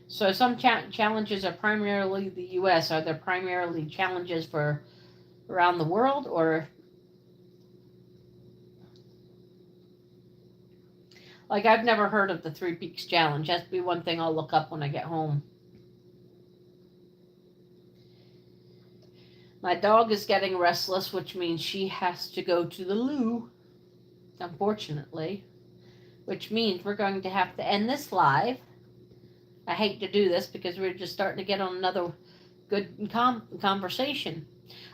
So some challenges are primarily the US. Are there primarily challenges for around the world, or like I've never heard of the Three Peaks Challenge. That's be one thing I'll look up when I get home. My dog is getting restless, which means she has to go to the loo, unfortunately, which means we're going to have to end this live. I hate to do this because we're just starting to get on another good conversation.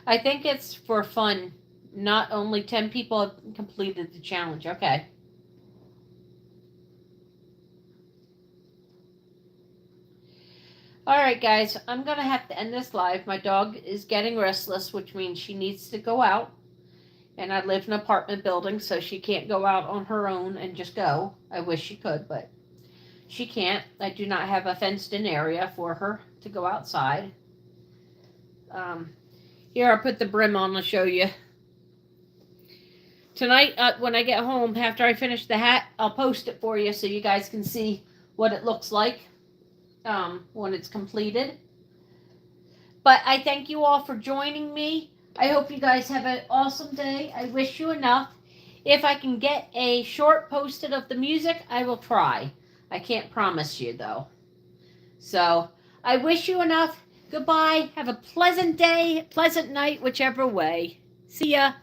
I think it's for fun. Not only 10 people have completed the challenge. Okay. All right, guys, I'm going to have to end this live. My dog is getting restless, which means she needs to go out. And I live in an apartment building, so she can't go out on her own and just go. I wish she could, but she can't. I do not have a fenced-in area for her to go outside. Here, I'll put the brim on to show you. Tonight, when I get home, after I finish the hat, I'll post it for you so you guys can see what it looks like when it's completed. But I thank you all for joining me. I hope you guys have an awesome day. I wish you enough. If I can get a short posted of the music, I will try. I can't promise you, though. So, I wish you enough. Goodbye. Have a pleasant day, pleasant night, whichever way. See ya.